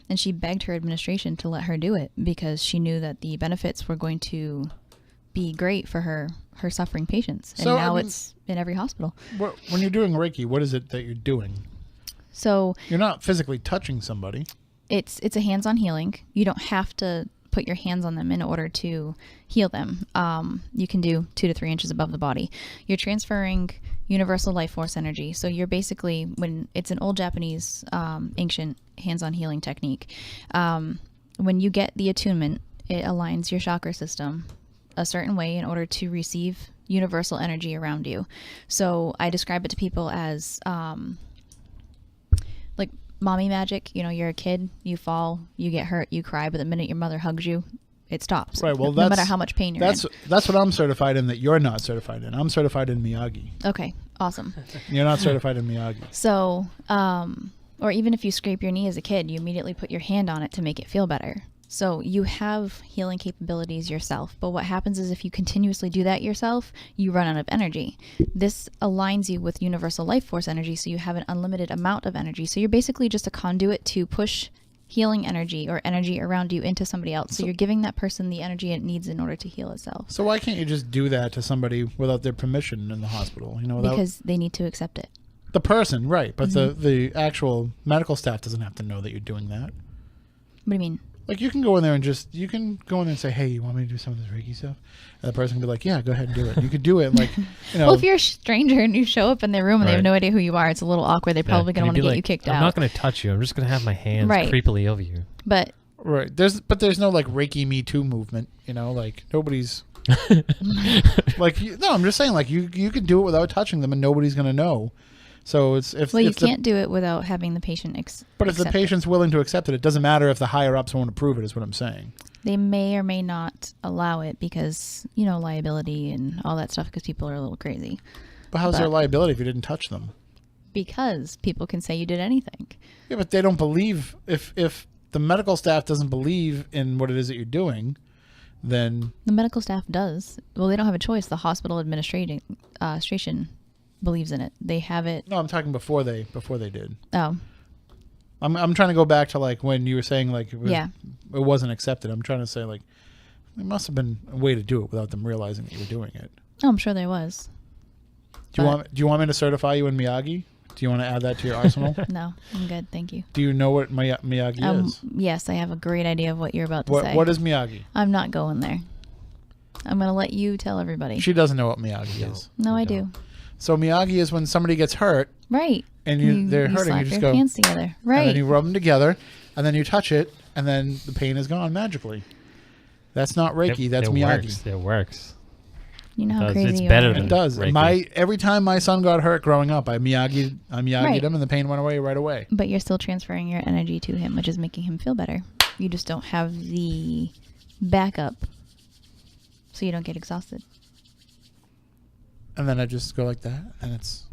And she begged her administration to let her do it because she knew that the benefits were going to be great for her suffering patients. And now it's in every hospital. When you're doing Reiki, what is it that you're doing? So you're not physically touching somebody. It's a hands-on healing. You don't have to put your hands on them in order to heal them. You can do 2 to 3 inches above the body. You're transferring universal life force energy. So you're basically, when it's an old Japanese ancient hands-on healing technique, when you get the attunement, it aligns your chakra system a certain way in order to receive universal energy around you. So I describe it to people as like mommy magic. You're a kid, you fall, you get hurt, you cry, but the minute your mother hugs you, it stops. Right. Well, no matter how much pain you're in. That's what I'm certified in that you're not certified in. I'm certified in Miyagi. Okay. Awesome. You're not certified in Miyagi. So, or even if you scrape your knee as a kid, you immediately put your hand on it to make it feel better. So you have healing capabilities yourself. But what happens is if you continuously do that yourself, you run out of energy. This aligns you with universal life force energy, so you have an unlimited amount of energy. So you're basically just a conduit to push healing energy or energy around you into somebody else. So you're giving that person the energy it needs in order to heal itself. So why can't you just do that to somebody without their permission in the hospital? Because they need to accept it. The person, right. But the actual medical staff doesn't have to know that you're doing that. What do you mean? Like, you can go in there and say, hey, you want me to do some of this Reiki stuff? And the person can be like, yeah, go ahead and do it. You could do it. Like, well, if you're a stranger and you show up in their room and they have no idea who you are, it's a little awkward. They're probably going to want to get you kicked out. I'm not going to touch you. I'm just going to have my hands creepily over you. But right. There's no, like, Reiki Me Too movement, like, nobody's... like, no, I'm just saying, like, you can do it without touching them and nobody's going to know. So it's you can't do it without having the patient But if the patient's willing to accept it, it doesn't matter if the higher ups won't approve it, is what I'm saying. They may or may not allow it because, liability and all that stuff because people are a little crazy. But how's there liability if you didn't touch them? Because people can say you did anything. Yeah, but they don't believe, if the medical staff doesn't believe in what it is that you're doing, then... The medical staff does. Well, they don't have a choice. The hospital administration believes in it. They have it. No, I'm talking before they did. Oh. I'm trying to go back to like when you were saying like it wasn't accepted. I'm trying to say like there must have been a way to do it without them realizing that you were doing it. Oh, I'm sure there was. Do you want me to certify you in Miyagi? Do you want to add that to your arsenal? No, I'm good. Thank you. Do you know what Miyagi is? Yes, I have a great idea of what you're about to say. What is Miyagi? I'm not going there. I'm going to let you tell everybody. She doesn't know what Miyagi is. No, I do. So Miyagi is when somebody gets hurt. Right. And they're hurting. Slap you just your go hands together. Right. And then you rub them together, and then you touch it, and then the pain is gone magically. That's not Reiki. That's Miyagi. It works. You know how crazy it's you better are. than It does. Reiki. Every time my son got hurt growing up, I Miyagi'd him, and the pain went away right away. But you're still transferring your energy to him, which is making him feel better. You just don't have the backup, so you don't get exhausted. And then I just go like that, and it's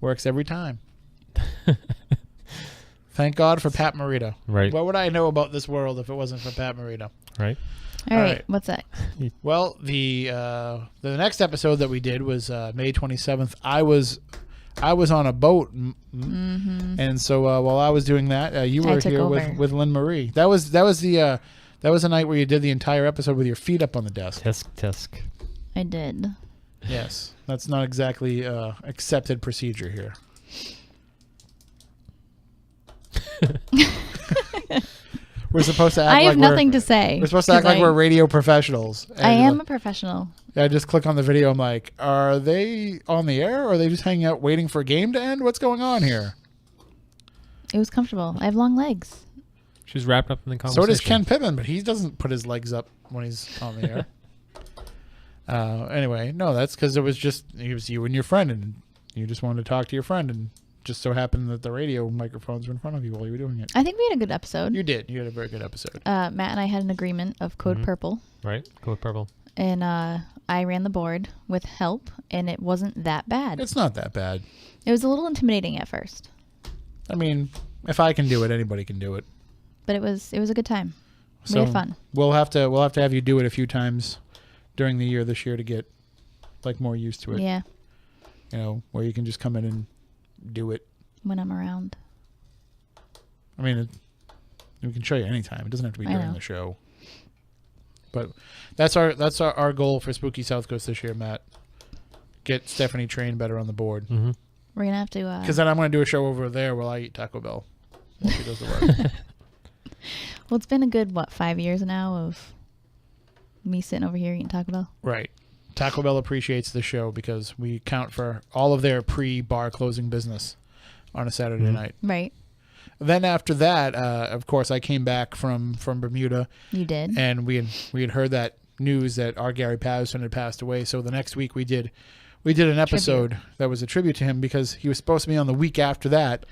works every time. Thank God for Pat Morita. Right. What would I know about this world if it wasn't for Pat Morita? Right. All right. What's that? Well, the next episode that we did was May 27th. I was I was on a boat, and so while I was doing that, you were here with Lynn Marie. That was the night where you did the entire episode with your feet up on the desk. Tisk. I did. Yes, that's not exactly accepted procedure here. We're supposed to act I have nothing to say. We're supposed to act like we're radio professionals. I am a professional. I just click on the video. I'm like, are they on the air or are they just hanging out waiting for a game to end? What's going on here? It was comfortable. I have long legs. She's wrapped up in the conversation. So does Ken Pittman, but he doesn't put his legs up when he's on the air. Anyway, no, that's because it was you and your friend, and you just wanted to talk to your friend, and just so happened that the radio microphones were in front of you while you were doing it. I think we had a good episode. You did. You had a very good episode. Matt and I had an agreement of Code Purple. Right, Code Purple. And I ran the board with help, and it wasn't that bad. It's not that bad. It was a little intimidating at first. I mean, if I can do it, anybody can do it. But it was a good time. So we had fun. We'll have to have you do it a few times during the year this year to get more used to it. Yeah. You know, where you can just come in and do it when I'm around. I mean, we can show you anytime. It doesn't have to be during the show. But that's our goal for Spooky South Coast this year, Matt. Get Stephanie trained better on the board. Mm-hmm. We're gonna have to. Because then I'm gonna do a show over there while I eat Taco Bell while she does the work. Well, it's been a good 5 years now of me sitting over here eating Taco Bell. Right. Taco Bell appreciates the show because we count for all of their pre-bar closing business on a Saturday night. Right. Then after that, of course, I came back from Bermuda. You did. And we had heard that news that our Gary Patterson had passed away. So the next week we did an episode that was a tribute to him because he was supposed to be on the week after that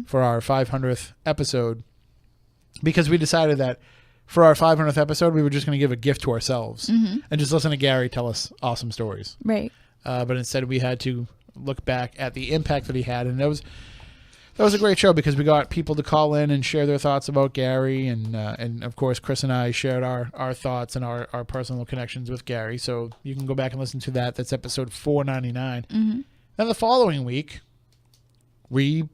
for our 500th episode. Because we decided that for our 500th episode, we were just going to give a gift to ourselves and just listen to Gary tell us awesome stories. Right. But instead, we had to look back at the impact that he had, and that was a great show because we got people to call in and share their thoughts about Gary, and of course, Chris and I shared our thoughts and our personal connections with Gary. So you can go back and listen to that. That's episode 499. Then the following week, we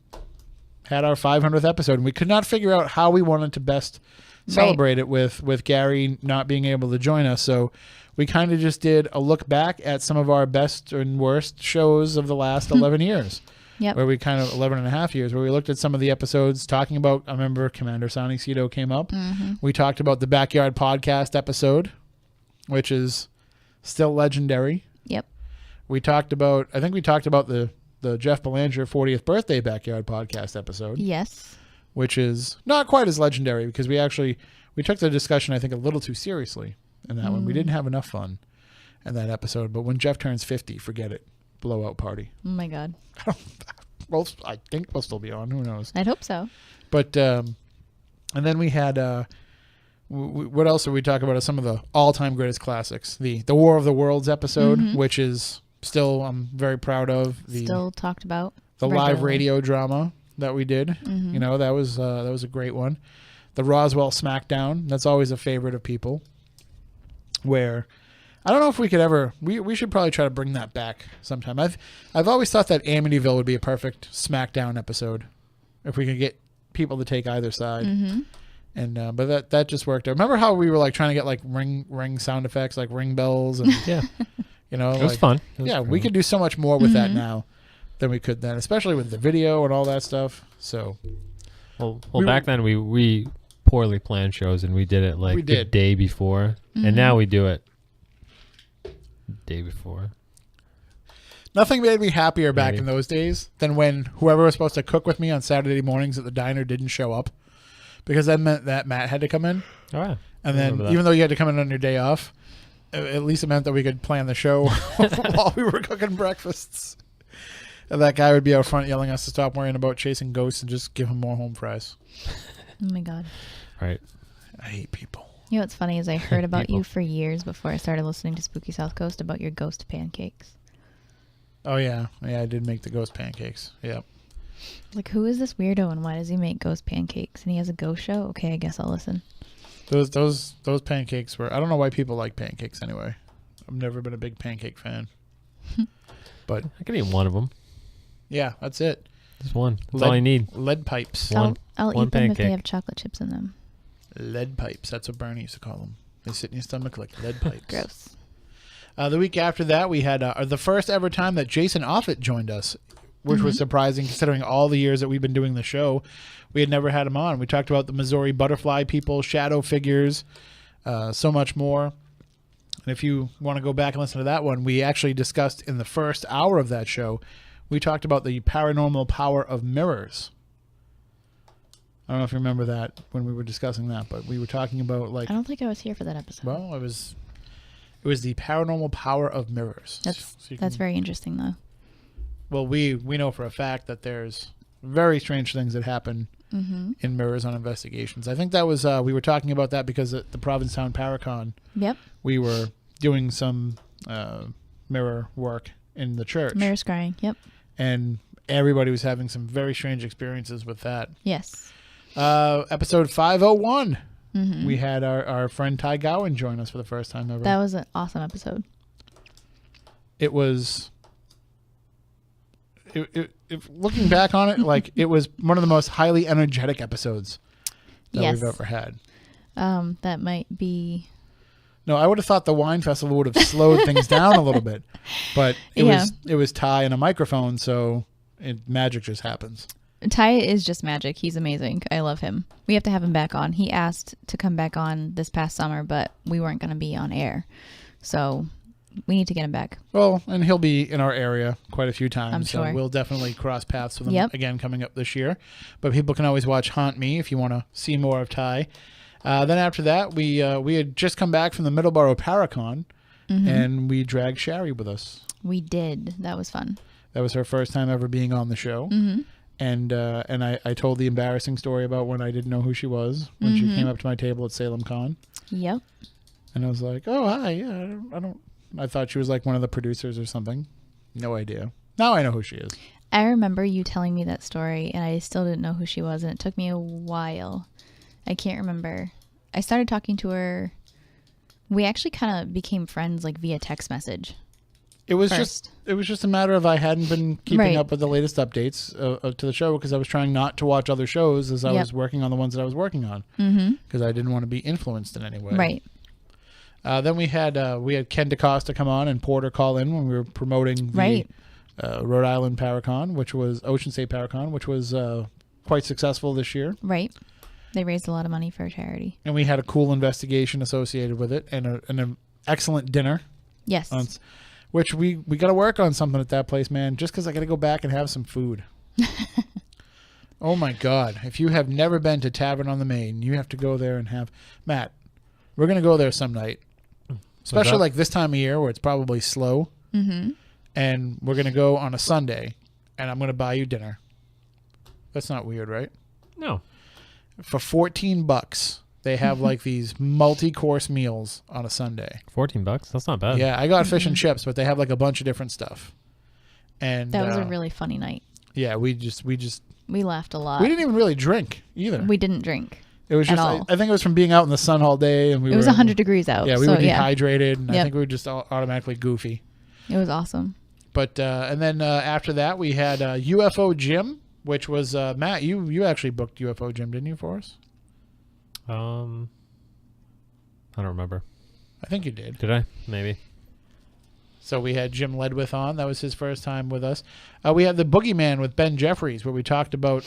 had our 500th episode, and we could not figure out how we wanted to best celebrate it with Gary not being able to join us. So we kind of just did a look back at some of our best and worst shows of the last 11 years. Yep. Where we 11 and a half years, where we looked at some of the episodes talking about, I remember Commander Sonny Cito came up. We talked about the Backyard Podcast episode, which is still legendary. Yep. I think we talked about the Jeff Belanger 40th birthday Backyard Podcast episode. Yes. Which is not quite as legendary because we took the discussion, I think, a little too seriously in that one. We didn't have enough fun in that episode. But when Jeff turns 50, forget it. Blowout party. Oh, my God. Well, I think we'll still be on. Who knows? I'd hope so. But, and then we had, what else did we talk about as some of the all-time greatest classics? The War of the Worlds episode, which is still, I'm very proud of. Still talked about. The live radio drama that we did. You know, that was a great one. The Roswell Smackdown, that's always a favorite of people. Where I don't know if we could ever we should probably try to bring that back sometime. I've always thought that Amityville would be a perfect Smackdown episode if we could get people to take either side. And but that just worked out. Remember how we were like trying to get like ring sound effects, like ring bells and you know, it was fun. We could do so much more with that now than we could then, especially with the video and all that stuff. So, well, back then we poorly planned shows and we did it like the day before, and now we do it the day before. Nothing made me happier back in those days than when whoever was supposed to cook with me on Saturday mornings at the diner didn't show up, because that meant that Matt had to come in. Oh, yeah. And then even though you had to come in on your day off, at least it meant that we could plan the show while we were cooking breakfasts. And that guy would be out front yelling at us to stop worrying about chasing ghosts and just give him more home fries. Oh, my God. Right. I hate people. You know what's funny is I heard about you for years before I started listening to Spooky South Coast about your ghost pancakes. Oh, yeah. Yeah, I did make the ghost pancakes. Yeah. Like, who is this weirdo and why does he make ghost pancakes? And he has a ghost show? Okay, I guess I'll listen. Those pancakes were... I don't know why people like pancakes anyway. I've never been a big pancake fan. But I can eat one of them. Yeah, that's it. Just one. That's all I need. Lead pipes. One. I'll one eat them if they pancake. have chocolate chips in them. Lead pipes. That's what Bernie used to call them. They sit in your stomach like lead pipes. Gross. The week after that, we had the first ever time that Jason Offutt joined us, which was surprising considering all the years that we've been doing the show. We had never had him on. We talked about the Missouri butterfly people, shadow figures, so much more. And if you want to go back and listen to that one, we actually discussed in the first hour of that show, we talked about the paranormal power of mirrors. I don't know if you remember that when we were discussing that, but we were talking about I don't think I was here for that episode. Well, it was the paranormal power of mirrors. That's very interesting, though. Well, we know for a fact that there's very strange things that happen in mirrors on investigations. I think that was we were talking about that because at the Provincetown Paracon, Yep. we were doing some mirror work in the church. Mirror scrying. Yep. And everybody was having some very strange experiences with that. Yes. Episode 501. We had our friend Ty Gowan join us for the first time ever. That was an awesome episode. It was... looking back on it, like it was one of the most highly energetic episodes that we've ever had. That might be... No, I would have thought the wine festival would have slowed things down a little bit, but it was Ty and a microphone, so magic just happens. Ty is just magic. He's amazing. I love him. We have to have him back on. He asked to come back on this past summer, but we weren't going to be on air, so we need to get him back. Well, and he'll be in our area quite a few times. I'm sure. So we'll definitely cross paths with him again coming up this year. But people can always watch Haunt Me if you want to see more of Ty. Then after that, we had just come back from the Middleborough Paracon, and we dragged Shari with us. We did. That was fun. That was her first time ever being on the show. And I told the embarrassing story about when I didn't know who she was when she came up to my table at Salem Con. Yep. And I was like, "Oh, hi. Yeah, I thought she was like one of the producers or something. No idea. Now I know who she is." I remember you telling me that story, and I still didn't know who she was, and it took me a while. I can't remember. I started talking to her. We actually kind of became friends like via text message. It was first. just a matter of I hadn't been keeping up with the latest updates to the show because I was trying not to watch other shows as I was working on the ones that I was working on because I didn't want to be influenced in any way. Right. Then we had Ken DaCosta come on and Porter call in when we were promoting the Rhode Island Paracon, which was Ocean State Paracon, which was quite successful this year. Right. They raised a lot of money for a charity. And we had a cool investigation associated with it and an excellent dinner. Yes. Which we got to work on something at that place, man, just because I got to go back and have some food. Oh, my God. If you have never been to Tavern on the Main, you have to go there and have... Matt, we're going to go there some night, especially like this time of year where it's probably slow. And we're going to go on a Sunday, and I'm going to buy you dinner. That's not weird, right? No. For $14, they have like these multi-course meals on a Sunday. $14? That's not bad. Yeah, I got fish and chips, but they have like a bunch of different stuff. And that was a really funny night. Yeah, we laughed a lot. We didn't even really drink either. We didn't drink. It was just I think it was from being out in the sun all day, and it was 100 degrees out. Yeah, we were dehydrated, and I think we were just automatically goofy. It was awesome. But and then after that, we had UFO Gym, which was Matt. You actually booked UFO Gym, didn't you, for us? I don't remember. I think you did. Did I? Maybe. So we had Jim Ledwith on. That was his first time with us. We had the Boogeyman with Ben Jeffries, where we talked about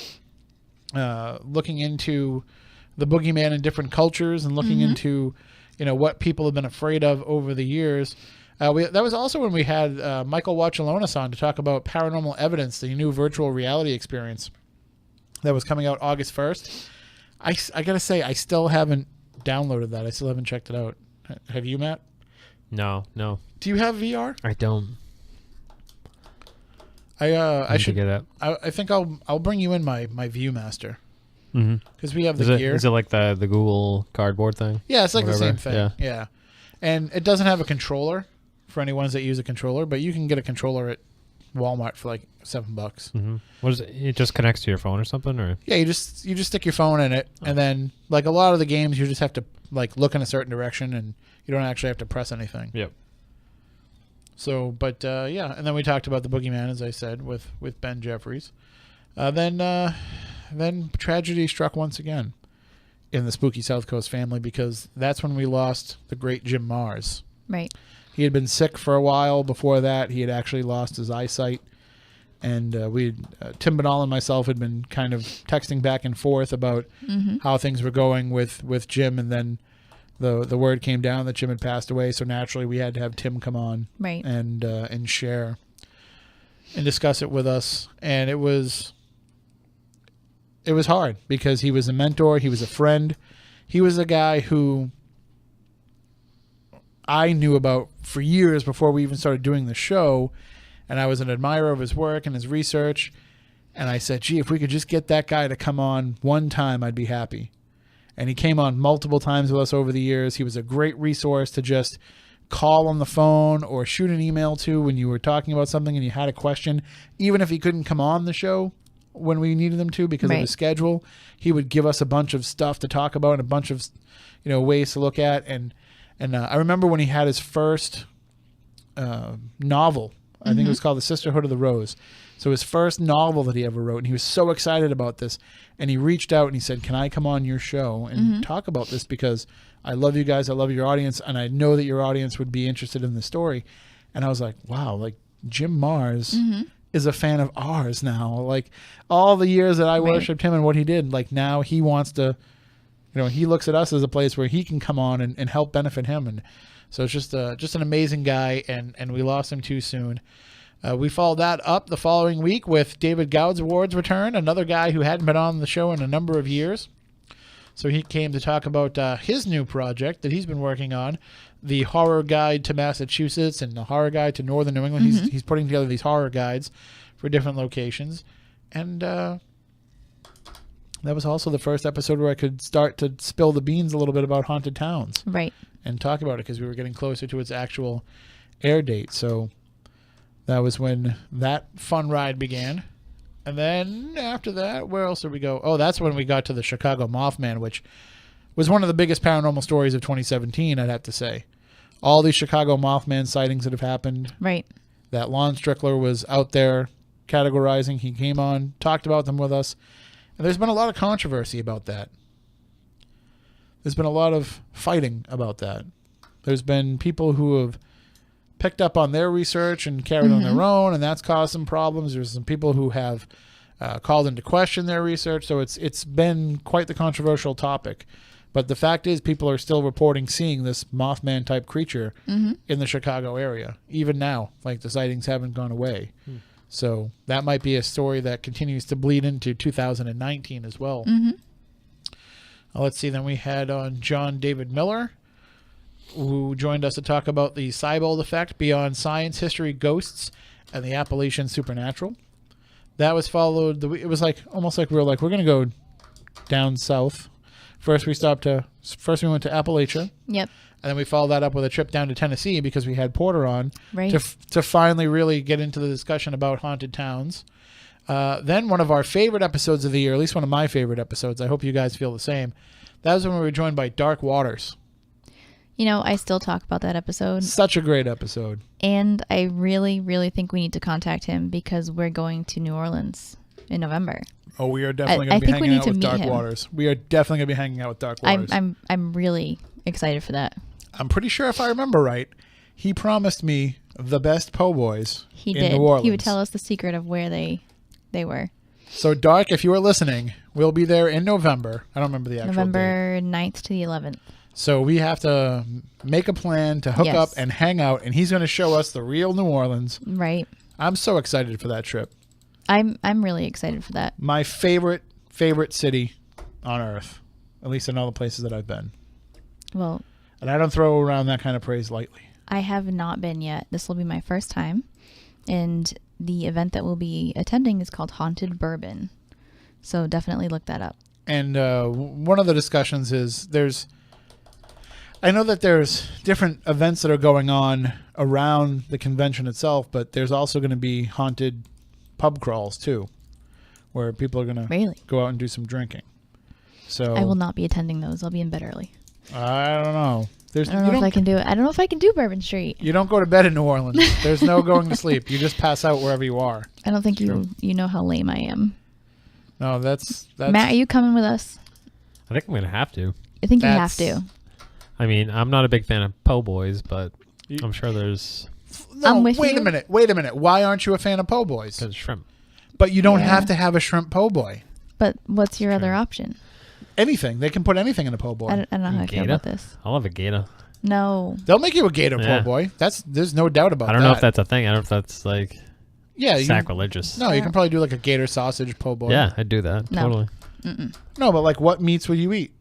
looking into the Boogeyman in different cultures and looking into, what people have been afraid of over the years. That was also when we had Michael Watchalonis on to talk about Paranormal Evidence, the new virtual reality experience that was coming out August 1st. I got to say, I still haven't downloaded that. I still haven't checked it out. Have you, Matt? No. Do you have VR? I don't. I should get it. I think I'll bring you in my Viewmaster. Because we have the gear. Is it like the Google Cardboard thing? Yeah, it's like the same thing. Yeah. And it doesn't have a controller for any ones that use a controller, but you can get a controller at Walmart for like $7. What is it? It just connects to your phone or something, or? Yeah, you just stick your phone in it, and then like a lot of the games, you just have to like look in a certain direction, and you don't actually have to press anything. Yep. So, but yeah, and then we talked about the boogeyman, as I said, with Ben Jeffries. Then tragedy struck once again in the spooky Southcoast family, because that's when we lost the great Jim Mars. Right. He had been sick for a while before that. He had actually lost his eyesight. And Tim Banal and myself had been kind of texting back and forth about how things were going with Jim. And then the word came down that Jim had passed away. So naturally we had to have Tim come on and share and discuss it with us. And it was hard, because he was a mentor. He was a friend. He was a guy who I knew about for years before we even started doing the show. And I was an admirer of his work and his research. And I said, gee, if we could just get that guy to come on one time, I'd be happy. And he came on multiple times with us over the years. He was a great resource to just call on the phone or shoot an email to when you were talking about something and you had a question. Even if he couldn't come on the show when we needed him to because of his schedule, he would give us a bunch of stuff to talk about and a bunch of ways to look at. And I remember when he had his first novel. I think it was called The Sisterhood of the Rose. So his first novel that he ever wrote, and he was so excited about this. And he reached out and he said, can I come on your show and talk about this? Because I love you guys. I love your audience. And I know that your audience would be interested in the story. And I was like, wow, like Jim Mars is a fan of ours now. Like all the years that I worshipped him and what he did, like now he wants to, he looks at us as a place where he can come on and help benefit him. And so it's just an amazing guy, and we lost him too soon. We followed that up the following week with David Gowd's Award's return, another guy who hadn't been on the show in a number of years. So he came to talk about his new project that he's been working on, the Horror Guide to Massachusetts and the Horror Guide to Northern New England. He's putting together these horror guides for different locations. And that was also the first episode where I could start to spill the beans a little bit about haunted towns. Right. And talk about it because we were getting closer to its actual air date. So that was when that fun ride began. And then after that, where else did we go? Oh, that's when we got to the Chicago Mothman, which was one of the biggest paranormal stories of 2017, I'd have to say. All these Chicago Mothman sightings that have happened. Right. That Lon Strickler was out there categorizing. He came on, talked about them with us. And there's been a lot of controversy about that. There's been a lot of fighting about that. There's been people who have picked up on their research and carried on their own, and that's caused some problems. There's some people who have called into question their research. So it's been quite the controversial topic. But the fact is, people are still reporting seeing this Mothman-type creature in the Chicago area. Even now, like the sightings haven't gone away. So that might be a story that continues to bleed into 2019 as well. Let's see. Then we had on John David Miller, who joined us to talk about the Seibold effect, beyond science, history, ghosts, and the Appalachian supernatural. That was followed. It was like almost like we're going to go down south. First we went to Appalachia. Yep. And then we followed that up with a trip down to Tennessee because we had Porter on to finally really get into the discussion about haunted towns. Then one of our favorite episodes of the year, at least one of my favorite episodes, I hope you guys feel the same, that was when we were joined by Dark Waters. I still talk about that episode. Such a great episode. And I really, really think we need to contact him because we're going to New Orleans in November. Oh, we are definitely going to be hanging out with Dark Waters. We are definitely going to be hanging out with Dark Waters. I'm really excited for that. I'm pretty sure if I remember right, he promised me the best po' boys in did. New Orleans. He would tell us the secret of where they were. So, Dark, if you are listening, we'll be there in November. I don't remember the actual November date. 9th to the 11th. So we have to make a plan to hook up and hang out, and he's going to show us the real New Orleans. Right. I'm so excited for that trip. I'm really excited for that. My favorite city on earth, at least in all the places that I've been. Well, and I don't throw around that kind of praise lightly. I have not been yet. This will be my first time, and the event that we'll be attending is called Haunted Bourbon. So definitely look that up. And one of the discussions is I know that there's different events that are going on around the convention itself, but there's also going to be haunted pub crawls too, where people are going to go out and do some drinking. So I will not be attending those. I'll be in bed early. I don't know. There's, I don't know if I can do it. I don't know if I can do Bourbon Street. You don't go to bed in New Orleans. There's no going to sleep. You just pass out wherever you are. I don't think you know how lame I am. No, that's Matt, are you coming with us? I think I'm gonna have to. I think you have to. I mean, I'm not a big fan of po' boys, but I'm sure there's. No, I'm with wait you. a minute. Wait a minute. Why aren't you a fan of po' boys? Because shrimp. But you don't Yeah. have to have a shrimp po' boy. But what's your other option? Anything. They can put anything in a po' boy. I don't know how I feel Gator? about this. I'll have a gator. No. They'll make you a gator Yeah. po' boy. There's no doubt about that. I don't know if that's a thing. I don't know if that's like yeah, sacrilegious. No, you can probably do like a gator sausage po' boy. Yeah, I'd do that. No. Totally. No, but like what meats would you eat?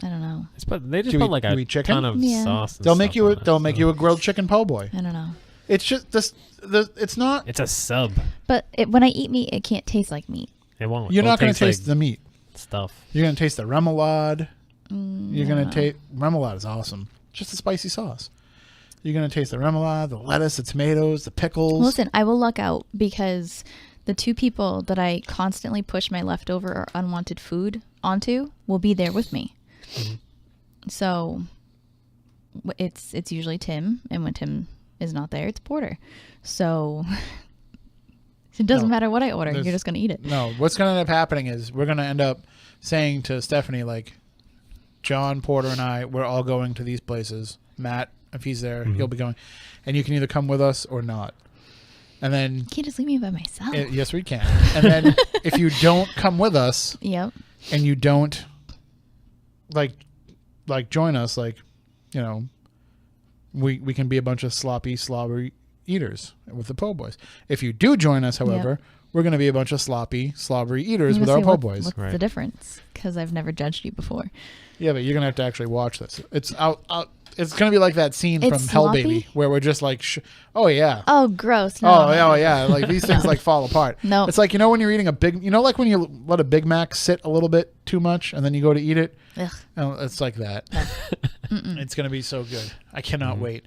I don't know. They just Do put we- like do a we chicken? ton of Yeah. sauce. And They'll make stuff you on a, it, they'll make so- you a grilled chicken po' boy. I don't know. It's just this. It's not. It's a sub. But when I eat meat, it can't taste like meat. It won't. You're It'll not going to taste like the meat. stuff. You're going to taste the remoulade. You're going to no. taste remoulade is awesome. Just a spicy sauce. You're going to taste the remoulade, the lettuce, the tomatoes, the pickles. Listen, I will luck out because the two people that I constantly push my leftover or unwanted food onto will be there with me. So it's usually Tim, and when Tim is not there, it's Porter. So it doesn't No, matter what I order. there's- You're just going to eat it. No, what's going to end up happening is we're going to end up saying to Stephanie, like, John, Porter, and I, we're all going to these places. Matt, if he's there, he'll be going. And you can either come with us or not. And then, You can't just leave me by myself. yes, we can. And then if you don't come with us Yep. and you don't, like join us, like, you know, we can be a bunch of sloppy, slobbery eaters with the po' boys. If you do join us, however, we're going to be a bunch of sloppy, slobbery eaters I'm with gonna our say, po' what- boys. What's Right. the difference? Because I've never judged you before. Yeah, but you're going to have to actually watch this. It's out. It's going to be like that scene It's from Hell sloppy? Baby where we're just like, oh, yeah. Oh, gross. No. Oh yeah, like these things like fall apart. No. It's like, you know, when you're eating like when you let a Big Mac sit a little bit too much and then you go to eat it. Ugh. It's like that. It's going to be so good. I cannot wait.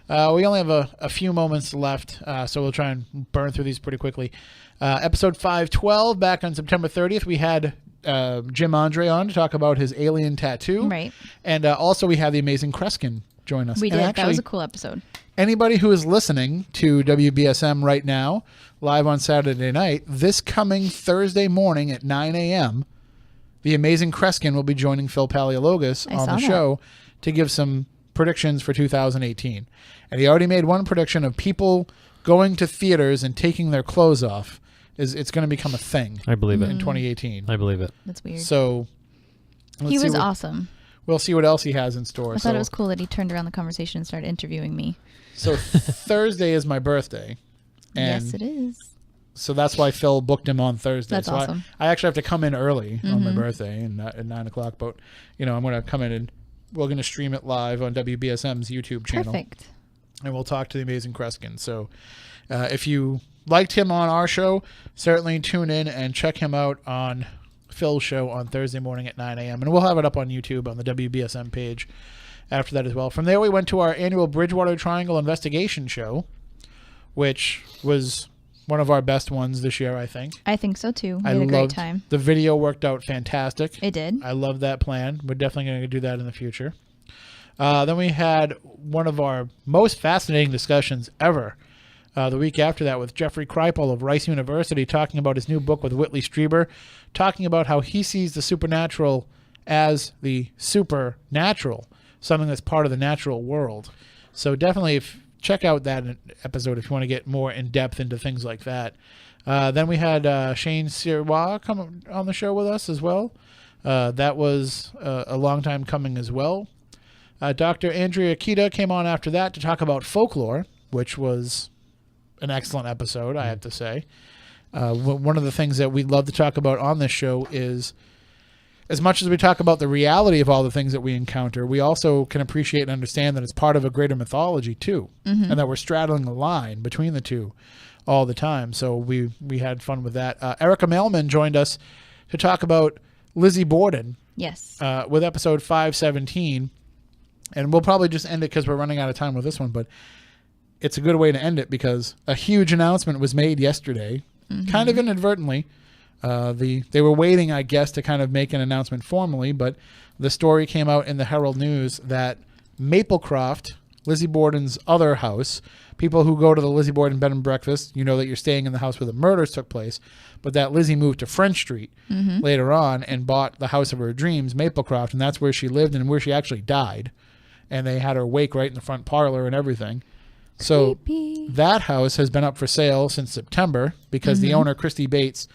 We only have a few moments left, so we'll try and burn through these pretty quickly. Episode 512, back on September 30th, we had Jim Andre on to talk about his alien tattoo. Right. And also we had the amazing Kreskin join us. We And did. actually, That was a cool episode. anybody who is listening to WBSM right now, live on Saturday night, this coming Thursday morning at 9 a.m., the amazing Kreskin will be joining Phil Paleologos I on saw the that. show to give some predictions for 2018. And he already made one prediction of people going to theaters and taking their clothes off. It's going to become a thing I believe in it. 2018. I believe it. That's weird. So He was awesome. We'll see what else he has in store. I thought it was cool that he turned around the conversation and started interviewing me. So Thursday is my birthday. And Yes, it is. so that's why Phil booked him on Thursday. That's so awesome. I actually have to come in early on my birthday and at 9 o'clock. But, you know, I'm going to come in and we're going to stream it live on WBSM's YouTube channel. Perfect. And we'll talk to the amazing Kreskin. So if you liked him on our show, certainly tune in and check him out on Phil's show on Thursday morning at 9 a.m. And we'll have it up on YouTube on the WBSM page after that as well. From there, we went to our annual Bridgewater Triangle investigation show, which was one of our best ones this year, I think. I think so too. We I had a great loved time. the video, worked out fantastic. It did. I love that plan. We're definitely going to do that in the future. Then we had one of our most fascinating discussions ever the week after that with Jeffrey Kreipel of Rice University talking about his new book with Whitley Strieber, talking about how he sees the supernatural as the supernatural, something that's part of the natural world. So definitely check out that episode if you want to get more in depth into things like that. Then we had Shane Sirois come on the show with us as well. That was a long time coming as well. Dr. Andrea Kita came on after that to talk about folklore, which was an excellent episode, I have to say. One of the things that we love to talk about on this show is, as much as we talk about the reality of all the things that we encounter, we also can appreciate and understand that it's part of a greater mythology too, and that we're straddling a line between the two all the time. So we had fun with that. Erica Mailman joined us to talk about Lizzie Borden Yes. with episode 517. And we'll probably just end it because we're running out of time with this one, but it's a good way to end it because a huge announcement was made yesterday, kind of inadvertently. They were waiting, I guess, to kind of make an announcement formally, but the story came out in the Herald News that Maplecroft, Lizzie Borden's other house. People who go to the Lizzie Borden bed and breakfast, you know that you're staying in the house where the murders took place, but that Lizzie moved to French Street later on and bought the house of her dreams, Maplecroft, and that's where she lived and where she actually died. And they had her wake right in the front parlor and everything. So that house has been up for sale since September because the owner, Christy Bates,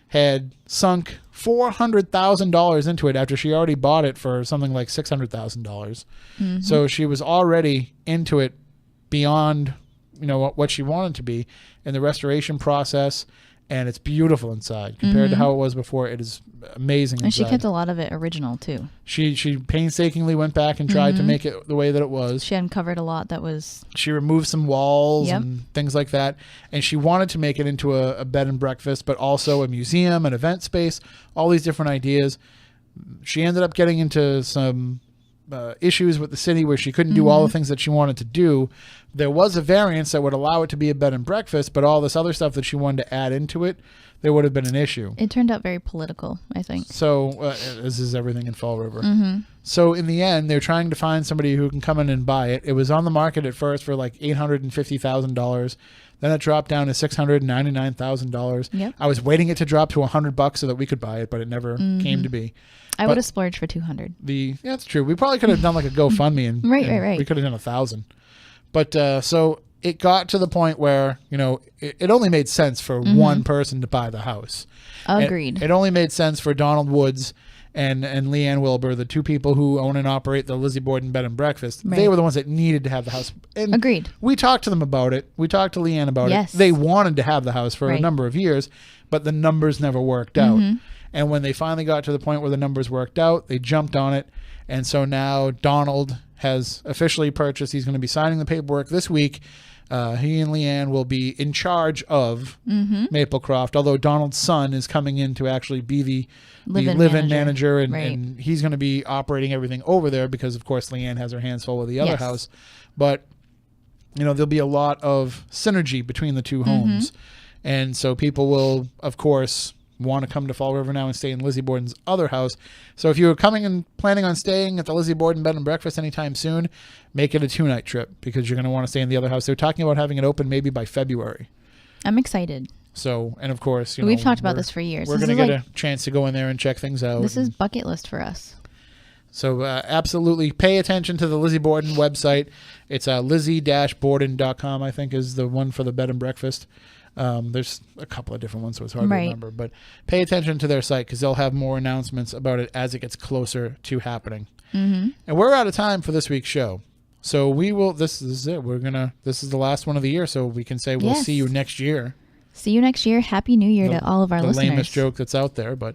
had sunk $400,000 into it after she already bought it for something like $600,000. So she was already into it beyond, you know, what she wanted to be in the restoration process, and it's beautiful inside compared to how it was before. It is amazing and inside. she kept a lot of it original too. She painstakingly went back and tried to make it the way that it was. She uncovered a lot that was... She removed some walls and things like that, and she wanted to make it into a bed and breakfast, but also a museum, an event space, all these different ideas. She ended up getting into some issues with the city where she couldn't do all the things that she wanted to do. There was a variance that would allow it to be a bed and breakfast, but all this other stuff that she wanted to add into it, there would have been an issue. It turned out very political, I think. So, as is everything in Fall River. So, in the end, they're trying to find somebody who can come in and buy it. It was on the market at first for like $850,000. Then it dropped down to $699,000. Yep. I was waiting it to drop to $100 so that we could buy it, but it never came to be. I would have splurged for $200. Yeah, that's true. We probably could have done like a GoFundMe and Right. we could have done 1,000. But so it got to the point where, you know, it only made sense for one person to buy the house. Agreed. It only made sense for Donald Woods and Leanne Wilbur, the two people who own and operate the Lizzie Borden Bed and Breakfast. Right. They were the ones that needed to have the house. And Agreed. We talked to them about it. We talked to Leanne about it. They wanted to have the house for a number of years, but the numbers never worked out. And when they finally got to the point where the numbers worked out, they jumped on it. And so now Donald has officially purchased. He's going to be signing the paperwork this week. He and Leanne will be in charge of Maplecroft, although Donald's son is coming in to actually be the live-in manager, and he's going to be operating everything over there because, of course, Leanne has her hands full with the other house. But, you know, there'll be a lot of synergy between the two homes. And so people will, of course, want to come to Fall River now and stay in Lizzie Borden's other house. So if you're coming and planning on staying at the Lizzie Borden Bed and Breakfast anytime soon, make it a 2-night trip because you're going to want to stay in the other house. They're talking about having it open maybe by February. I'm excited. So, and of course, we've talked about this for years. We're going to get a chance to go in there and check things out. This is bucket list for us. So absolutely pay attention to the Lizzie Borden website. It's lizzie-borden.com, I think, is the one for the bed and breakfast. There's a couple of different ones, so it's hard to remember. But pay attention to their site because they'll have more announcements about it as it gets closer to happening. And we're out of time for this week's show. So we will, this is it. This is the last one of the year, so we can say we'll see you next year. See you next year. Happy New Year to all of our listeners. The lamest joke that's out there, but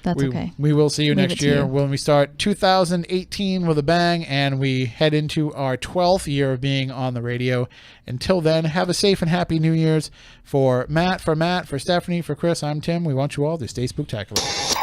that's okay. We will see you next year when we start 2018 with a bang and we head into our 12th year of being on the radio. Until then, have a safe and happy New Year's. For Matt, for Stephanie, for Chris, I'm Tim. We want you all to stay spooktacular.